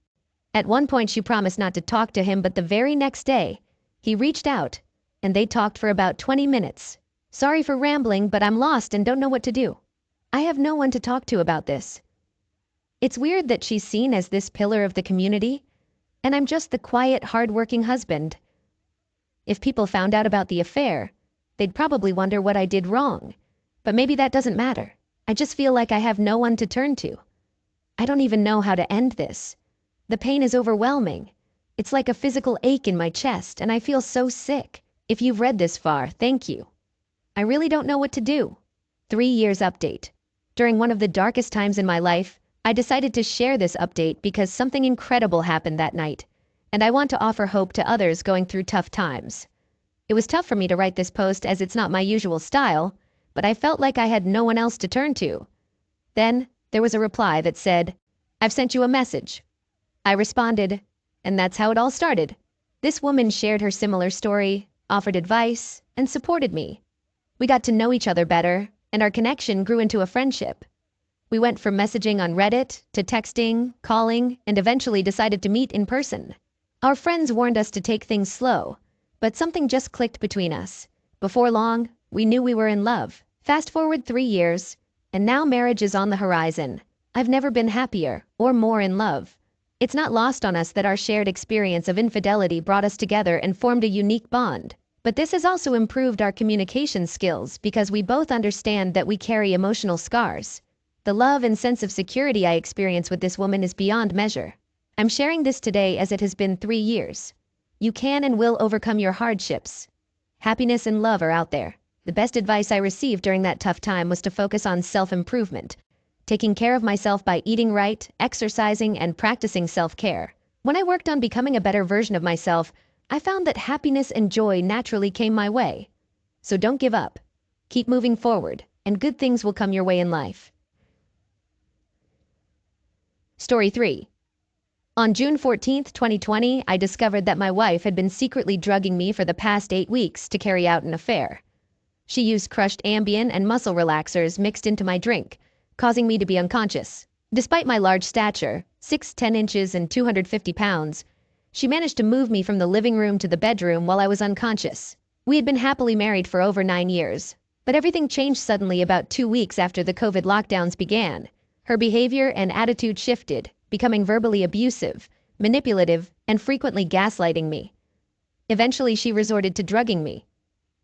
At one point, she promised not to talk to him, but the very next day, he reached out, and they talked for about 20 minutes. Sorry for rambling, but I'm lost and don't know what to do. I have no one to talk to about this. It's weird that she's seen as this pillar of the community, and I'm just the quiet, hard-working husband. If people found out about the affair, they'd probably wonder what I did wrong. But maybe that doesn't matter. I just feel like I have no one to turn to. I don't even know how to end this. The pain is overwhelming. It's like a physical ache in my chest, and I feel so sick. If you've read this far, thank you. I really don't know what to do. 3 years update. During one of the darkest times in my life, I decided to share this update because something incredible happened that night, and I want to offer hope to others going through tough times. It was tough for me to write this post as it's not my usual style, but I felt like I had no one else to turn to. Then, there was a reply that said, I've sent you a message. I responded, and that's how it all started. This woman shared her similar story, offered advice, and supported me. We got to know each other better, and our connection grew into a friendship. We went from messaging on Reddit to texting, calling, and eventually decided to meet in person. Our friends warned us to take things slow, but something just clicked between us. Before long, We knew we were in love. Fast forward 3 years, and now marriage is on the horizon. I've never been happier or more in love. It's not lost on us that our shared experience of infidelity brought us together and formed a unique bond. But this has also improved our communication skills because we both understand that we carry emotional scars. The love and sense of security I experience with this woman is beyond measure. I'm sharing this today as it has been 3 years. You can and will overcome your hardships. Happiness and love are out there. The best advice I received during that tough time was to focus on self-improvement, taking care of myself by eating right, exercising, and practicing self-care. When I worked on becoming a better version of myself, I found that happiness and joy naturally came my way. So don't give up. Keep moving forward, and good things will come your way in life. Story 3. On June 14, 2020, I discovered that my wife had been secretly drugging me for the past 8 weeks to carry out an affair. She used crushed Ambien and muscle relaxers mixed into my drink, causing me to be unconscious. Despite my large stature, 6'10" inches and 250 pounds, she managed to move me from the living room to the bedroom while I was unconscious. We had been happily married for over 9 years, but everything changed suddenly about 2 weeks after the COVID lockdowns began. Her behavior and attitude shifted, becoming verbally abusive, manipulative, and frequently gaslighting me. Eventually, she resorted to drugging me.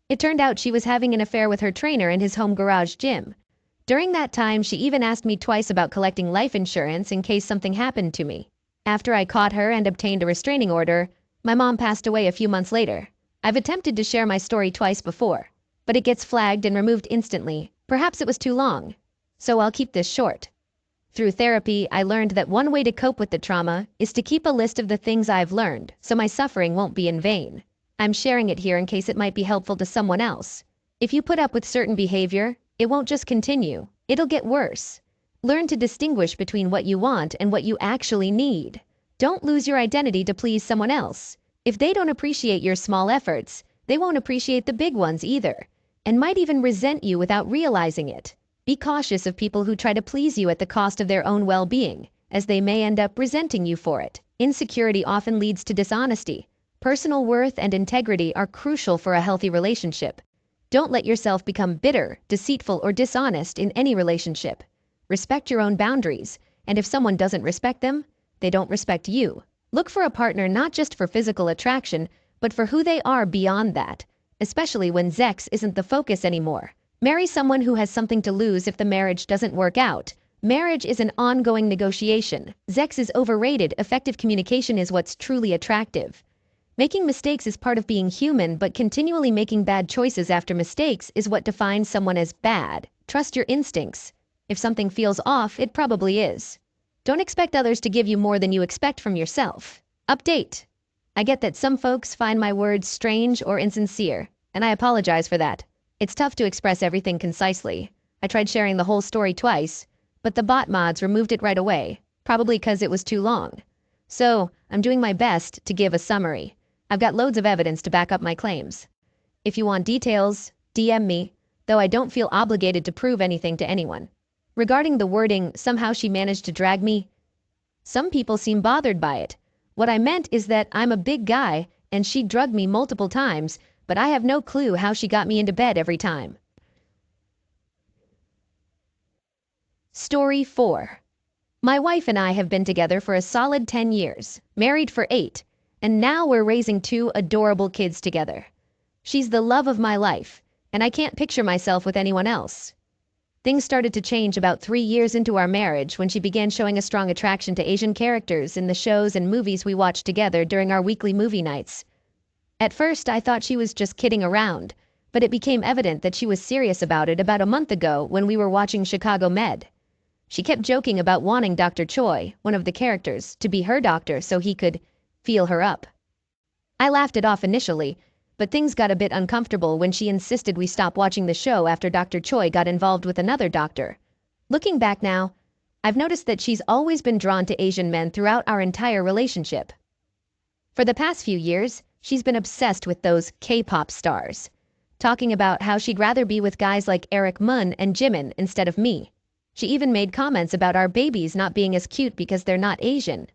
It turned out she was having an affair with her trainer in his home garage gym. During that time, she even asked me twice about collecting life insurance in case something happened to me. After I caught her and obtained a restraining order, my mom passed away a few months later. I've attempted to share my story twice before, but it gets flagged and removed instantly. Perhaps it was too long, so I'll keep this short. Through therapy, I learned that one way to cope with the trauma is to keep a list of the things I've learned, so my suffering won't be in vain. I'm sharing it here in case it might be helpful to someone else. If you put up with certain behavior, it won't just continue, it'll get worse. Learn to distinguish between what you want and what you actually need. Don't lose your identity to please someone else. If they don't appreciate your small efforts, they won't appreciate the big ones either, and might even resent you without realizing it. Be cautious of people who try to please you at the cost of their own well-being, as they may end up resenting you for it. Insecurity often leads to dishonesty. Personal worth and integrity are crucial for a healthy relationship. Don't let yourself become bitter, deceitful, or dishonest in any relationship. Respect your own boundaries, and if someone doesn't respect them, they don't respect you. Look for a partner not just for physical attraction, but for who they are beyond that, especially when sex isn't the focus anymore. Marry someone who has something to lose if the marriage doesn't work out. Marriage is an ongoing negotiation. Sex is overrated. Effective communication is what's truly attractive. Making mistakes is part of being human, but continually making bad choices after mistakes is what defines someone as bad. Trust your instincts. If something feels off, it probably is. Don't expect others to give you more than you expect from yourself. Update. I get that some folks find my words strange or insincere, and I apologize for that. It's tough to express everything concisely. I tried sharing the whole story twice, but the bot mods removed it right away, probably because it was too long. So, I'm doing my best to give a summary. I've got loads of evidence to back up my claims. If you want details, DM me, though I don't feel obligated to prove anything to anyone. Regarding the wording, somehow she managed to drag me. Some people seem bothered by it. What I meant is that I'm a big guy and she drugged me multiple times, but I have no clue how she got me into bed every time. Story 4. My wife and I have been together for a solid 10 years, married for 8, and now we're raising 2 adorable kids together. She's the love of my life, and I can't picture myself with anyone else. Things started to change about 3 years into our marriage when she began showing a strong attraction to Asian characters in the shows and movies we watched together during our weekly movie nights. At first, I thought she was just kidding around, but it became evident that she was serious about it about a month ago when we were watching Chicago Med. She kept joking about wanting Dr. Choi, one of the characters, to be her doctor so he could feel her up. I laughed it off initially, but things got a bit uncomfortable when she insisted we stop watching the show after Dr. Choi got involved with another doctor. Looking back now, I've noticed that she's always been drawn to Asian men throughout our entire relationship. For the past few years, she's been obsessed with those K-pop stars, talking about how she'd rather be with guys like Eric Mun and Jimin instead of me. She even made comments about our babies not being as cute because they're not Asian.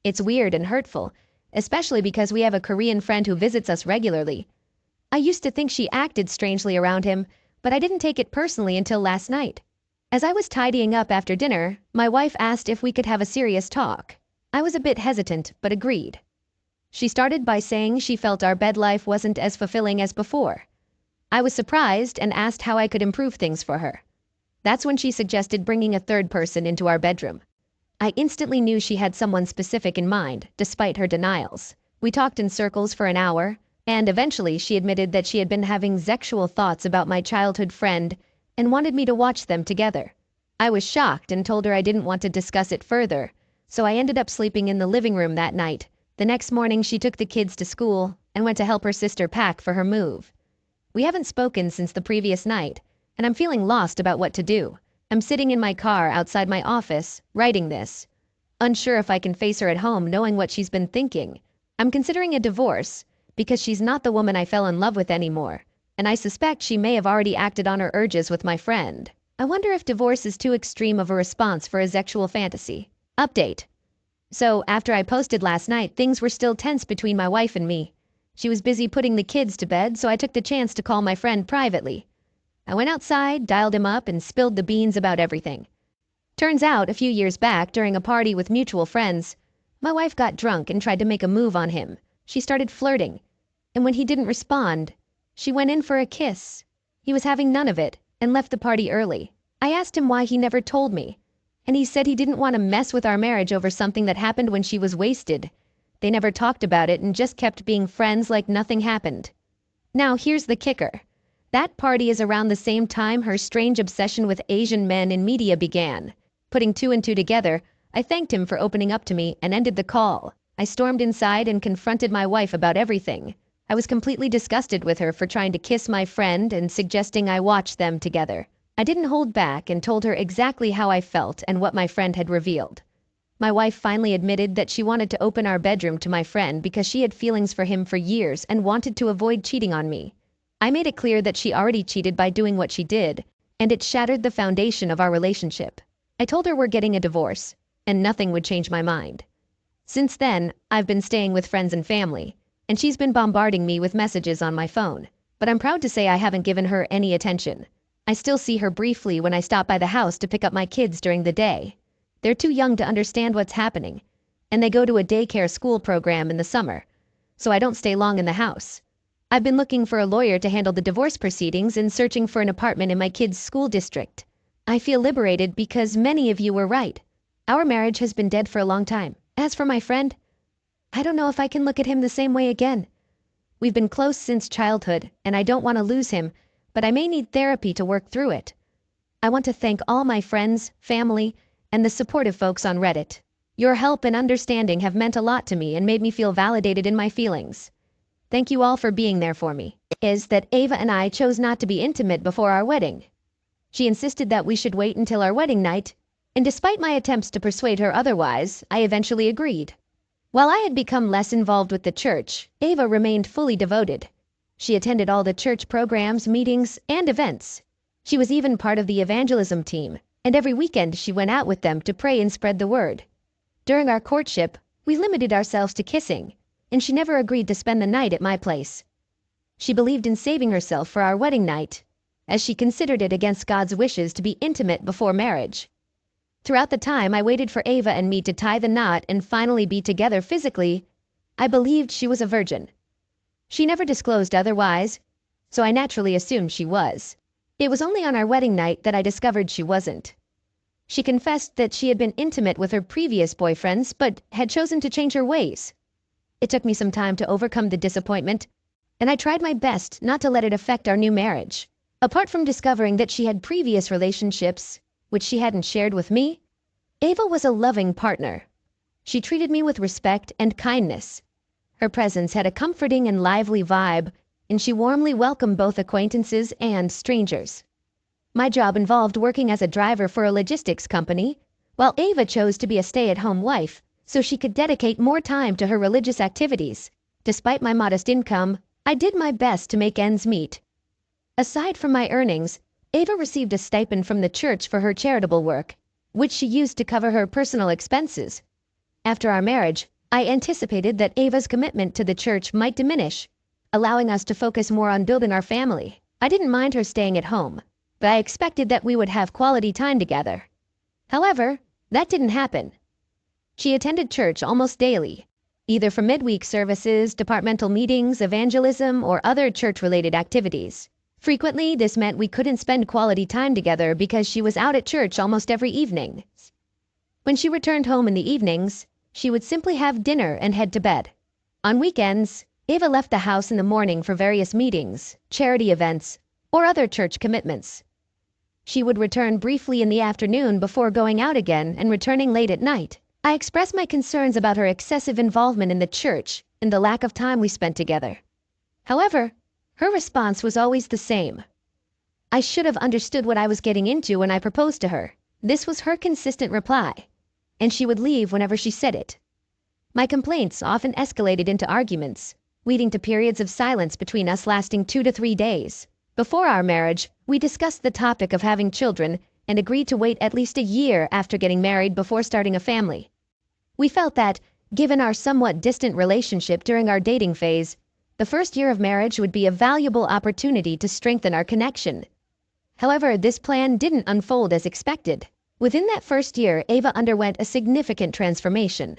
It's weird and hurtful, especially because we have a Korean friend who visits us regularly. I used to think she acted strangely around him, but I didn't take it personally until last night. As I was tidying up after dinner, my wife asked if we could have a serious talk. I was a bit hesitant, but agreed. She started by saying she felt our bed life wasn't as fulfilling as before. I was surprised and asked how I could improve things for her. That's when she suggested bringing a third person into our bedroom. I instantly knew she had someone specific in mind, despite her denials. We talked in circles for an hour, and eventually she admitted that she had been having sexual thoughts about my childhood friend and wanted me to watch them together. I was shocked and told her I didn't want to discuss it further, so I ended up sleeping in the living room that night. The next morning she took the kids to school and went to help her sister pack for her move. We haven't spoken since the previous night, and I'm feeling lost about what to do. I'm sitting in my car outside my office, writing this, unsure if I can face her at home knowing what she's been thinking. I'm considering a divorce, because she's not the woman I fell in love with anymore, and I suspect she may have already acted on her urges with my friend. I wonder if divorce is too extreme of a response for a sexual fantasy. Update. So, after I posted last night, things were still tense between my wife and me. She was busy putting the kids to bed, so I took the chance to call my friend privately. I went outside, dialed him up, and spilled the beans about everything. Turns out, a few years back, during a party with mutual friends, my wife got drunk and tried to make a move on him. She started flirting, and when he didn't respond, she went in for a kiss. He was having none of it, and left the party early. I asked him why he never told me, and he said he didn't want to mess with our marriage over something that happened when she was wasted. They never talked about it and just kept being friends like nothing happened. Now here's the kicker. That party is around the same time her strange obsession with Asian men in media began. Putting two and two together, I thanked him for opening up to me and ended the call. I stormed inside and confronted my wife about everything. I was completely disgusted with her for trying to kiss my friend and suggesting I watch them together. I didn't hold back and told her exactly how I felt and what my friend had revealed. My wife finally admitted that she wanted to open our bedroom to my friend because she had feelings for him for years and wanted to avoid cheating on me. I made it clear that she already cheated by doing what she did, and it shattered the foundation of our relationship. I told her we're getting a divorce, and nothing would change my mind. Since then, I've been staying with friends and family, and she's been bombarding me with messages on my phone, but I'm proud to say I haven't given her any attention. I still see her briefly when I stop by the house to pick up my kids during the day. They're too young to understand what's happening, and they go to a daycare school program in the summer, so I don't stay long in the house. I've been looking for a lawyer to handle the divorce proceedings and searching for an apartment in my kids' school district. I feel liberated because many of you were right. Our marriage has been dead for a long time. As for my friend, I don't know if I can look at him the same way again. We've been close since childhood, and I don't want to lose him, but I may need therapy to work through it. I want to thank all my friends, family, and the supportive folks on Reddit. Your help and understanding have meant a lot to me and made me feel validated in my feelings. Thank you all for being there for me. Is that Ava and I chose not to be intimate before our wedding. She insisted that we should wait until our wedding night, and despite my attempts to persuade her otherwise, I eventually agreed. While I had become less involved with the church, Ava remained fully devoted. She attended all the church programs, meetings, and events. She was even part of the evangelism team, and every weekend she went out with them to pray and spread the word. During our courtship, we limited ourselves to kissing, and she never agreed to spend the night at my place. She believed in saving herself for our wedding night, as she considered it against God's wishes to be intimate before marriage. Throughout the time I waited for Ava and me to tie the knot and finally be together physically, I believed she was a virgin. She never disclosed otherwise, so I naturally assumed she was. It was only on our wedding night that I discovered she wasn't. She confessed that she had been intimate with her previous boyfriends but had chosen to change her ways. It took me some time to overcome the disappointment, and I tried my best not to let it affect our new marriage. Apart from discovering that she had previous relationships, which she hadn't shared with me, Ava was a loving partner. She treated me with respect and kindness. Her presence had a comforting and lively vibe, and she warmly welcomed both acquaintances and strangers. My job involved working as a driver for a logistics company, while Ava chose to be a stay-at-home wife, so she could dedicate more time to her religious activities. Despite my modest income, I did my best to make ends meet. Aside from my earnings, Ava received a stipend from the church for her charitable work, which she used to cover her personal expenses. After our marriage, I anticipated that Ava's commitment to the church might diminish. allowing us to focus more on building our family. I didn't mind her staying at home, but I expected that we would have quality time together. However, that didn't happen. She attended church almost daily, either for midweek services, departmental meetings, evangelism, or other church-related activities. Frequently, this meant we couldn't spend quality time together because she was out at church almost every evening. When she returned home in the evenings, she would simply have dinner and head to bed. On weekends, Ava left the house in the morning for various meetings, charity events, or other church commitments. She would return briefly in the afternoon before going out again and returning late at night. I expressed my concerns about her excessive involvement in the church and the lack of time we spent together. However, her response was always the same. I should have understood what I was getting into when I proposed to her. This was her consistent reply, and she would leave whenever she said it. My complaints often escalated into arguments, leading to periods of silence between us lasting 2 to 3 days. Before our marriage, we discussed the topic of having children and agreed to wait at least a year after getting married before starting a family. We felt that, given our somewhat distant relationship during our dating phase, the first year of marriage would be a valuable opportunity to strengthen our connection. However, this plan didn't unfold as expected. Within that first year, Ava underwent a significant transformation.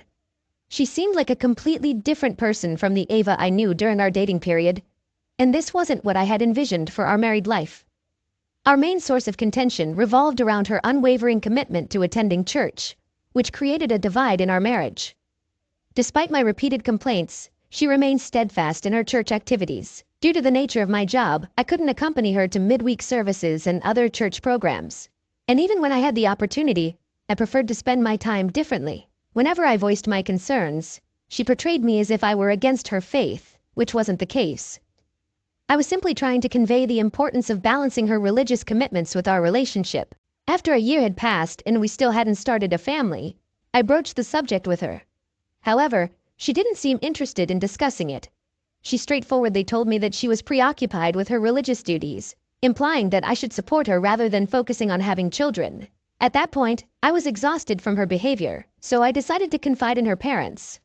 She seemed like a completely different person from the Ava I knew during our dating period, and this wasn't what I had envisioned for our married life. Our main source of contention revolved around her unwavering commitment to attending church, which created a divide in our marriage. Despite my repeated complaints, she remained steadfast in her church activities. Due to the nature of my job, I couldn't accompany her to midweek services and other church programs. And even when I had the opportunity, I preferred to spend my time differently. Whenever I voiced my concerns, she portrayed me as if I were against her faith, which wasn't the case. I was simply trying to convey the importance of balancing her religious commitments with our relationship. After a year had passed and we still hadn't started a family, I broached the subject with her. However, she didn't seem interested in discussing it. She straightforwardly told me that she was preoccupied with her religious duties, implying that I should support her rather than focusing on having children. At that point, I was exhausted from her behavior, so I decided to confide in her parents.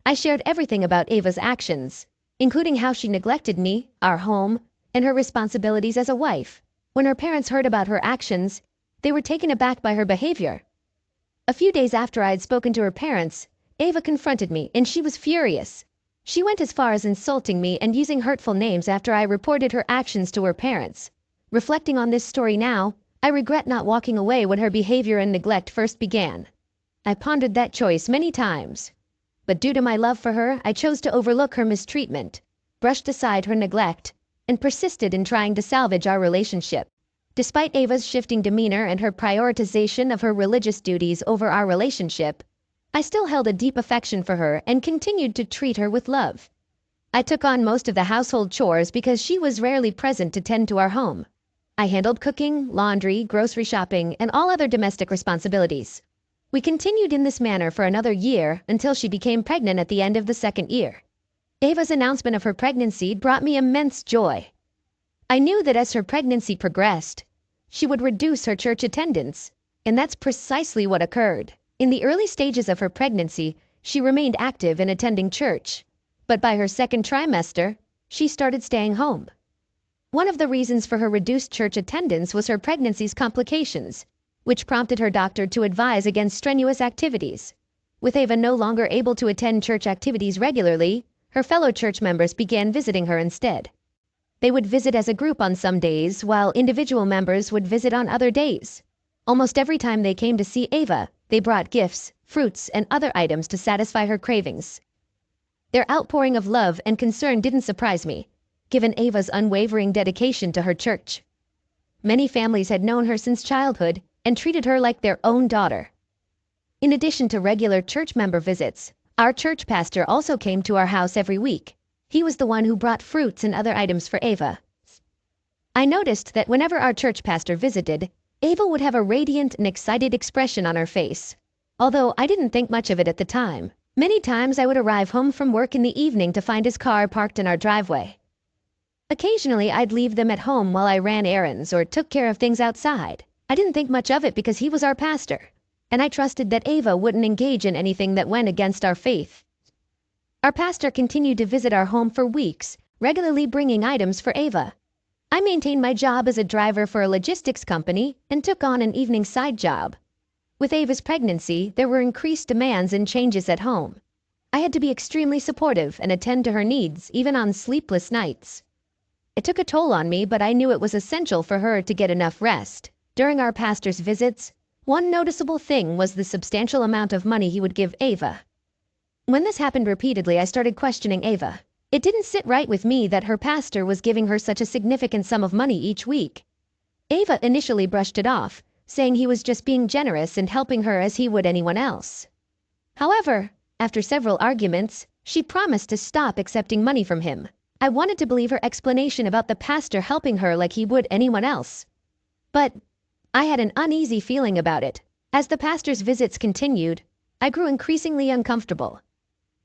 I shared everything about Ava's actions, including how she neglected me, our home, and her responsibilities as a wife. When her parents heard about her actions, they were taken aback by her behavior. A few days after I had spoken to her parents, Ava confronted me, and she was furious. She went as far as insulting me and using hurtful names after I reported her actions to her parents. Reflecting on this story now, I regret not walking away when her behavior and neglect first began. I pondered that choice many times, but due to my love for her, I chose to overlook her mistreatment, brushed aside her neglect, and persisted in trying to salvage our relationship. Despite Ava's shifting demeanor and her prioritization of her religious duties over our relationship, I still held a deep affection for her and continued to treat her with love. I took on most of the household chores because she was rarely present to tend to our home. I handled cooking, laundry, grocery shopping, and all other domestic responsibilities. We continued in this manner for another year until she became pregnant at the end of the second year. Ava's announcement of her pregnancy brought me immense joy. I knew that as her pregnancy progressed, she would reduce her church attendance, and that's precisely what occurred. In the early stages of her pregnancy, she remained active in attending church, but by her second trimester, she started staying home. One of the reasons for her reduced church attendance was her pregnancy's complications, which prompted her doctor to advise against strenuous activities. With Ava no longer able to attend church activities regularly, her fellow church members began visiting her instead. They would visit as a group on some days, while individual members would visit on other days. Almost every time they came to see Ava, they brought gifts, fruits, and other items to satisfy her cravings. Their outpouring of love and concern didn't surprise me, given Ava's unwavering dedication to her church. Many families had known her since childhood and treated her like their own daughter. In addition to regular church member visits, our church pastor also came to our house every week. He was the one who brought fruits and other items for Ava. I noticed that whenever our church pastor visited, Ava would have a radiant and excited expression on her face, although I didn't think much of it at the time. Many times I would arrive home from work in the evening to find his car parked in our driveway. Occasionally I'd leave them at home while I ran errands or took care of things outside. I didn't think much of it because he was our pastor, and I trusted that Ava wouldn't engage in anything that went against our faith. Our pastor continued to visit our home for weeks, regularly bringing items for Ava. I maintained my job as a driver for a logistics company and took on an evening side job. With Ava's pregnancy, there were increased demands and changes at home. I had to be extremely supportive and attend to her needs, even on sleepless nights. It took a toll on me, but I knew it was essential for her to get enough rest. During our pastor's visits, one noticeable thing was the substantial amount of money he would give Ava. When this happened repeatedly, I started questioning Ava. It didn't sit right with me that her pastor was giving her such a significant sum of money each week. Ava initially brushed it off, saying he was just being generous and helping her as he would anyone else. However, after several arguments, she promised to stop accepting money from him. I wanted to believe her explanation about the pastor helping her like he would anyone else. But I had an uneasy feeling about it. As the pastor's visits continued, I grew increasingly uncomfortable.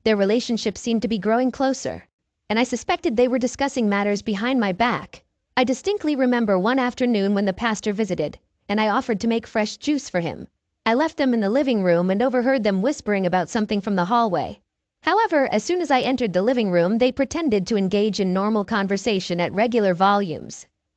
Their relationship seemed to be growing closer, and I suspected they were discussing matters behind my back. I distinctly remember one afternoon when the pastor visited, and I offered to make fresh juice for him. I left them in the living room and overheard them whispering about something from the hallway. However, as soon as I entered the living room, they pretended to engage in normal conversation at regular volumes.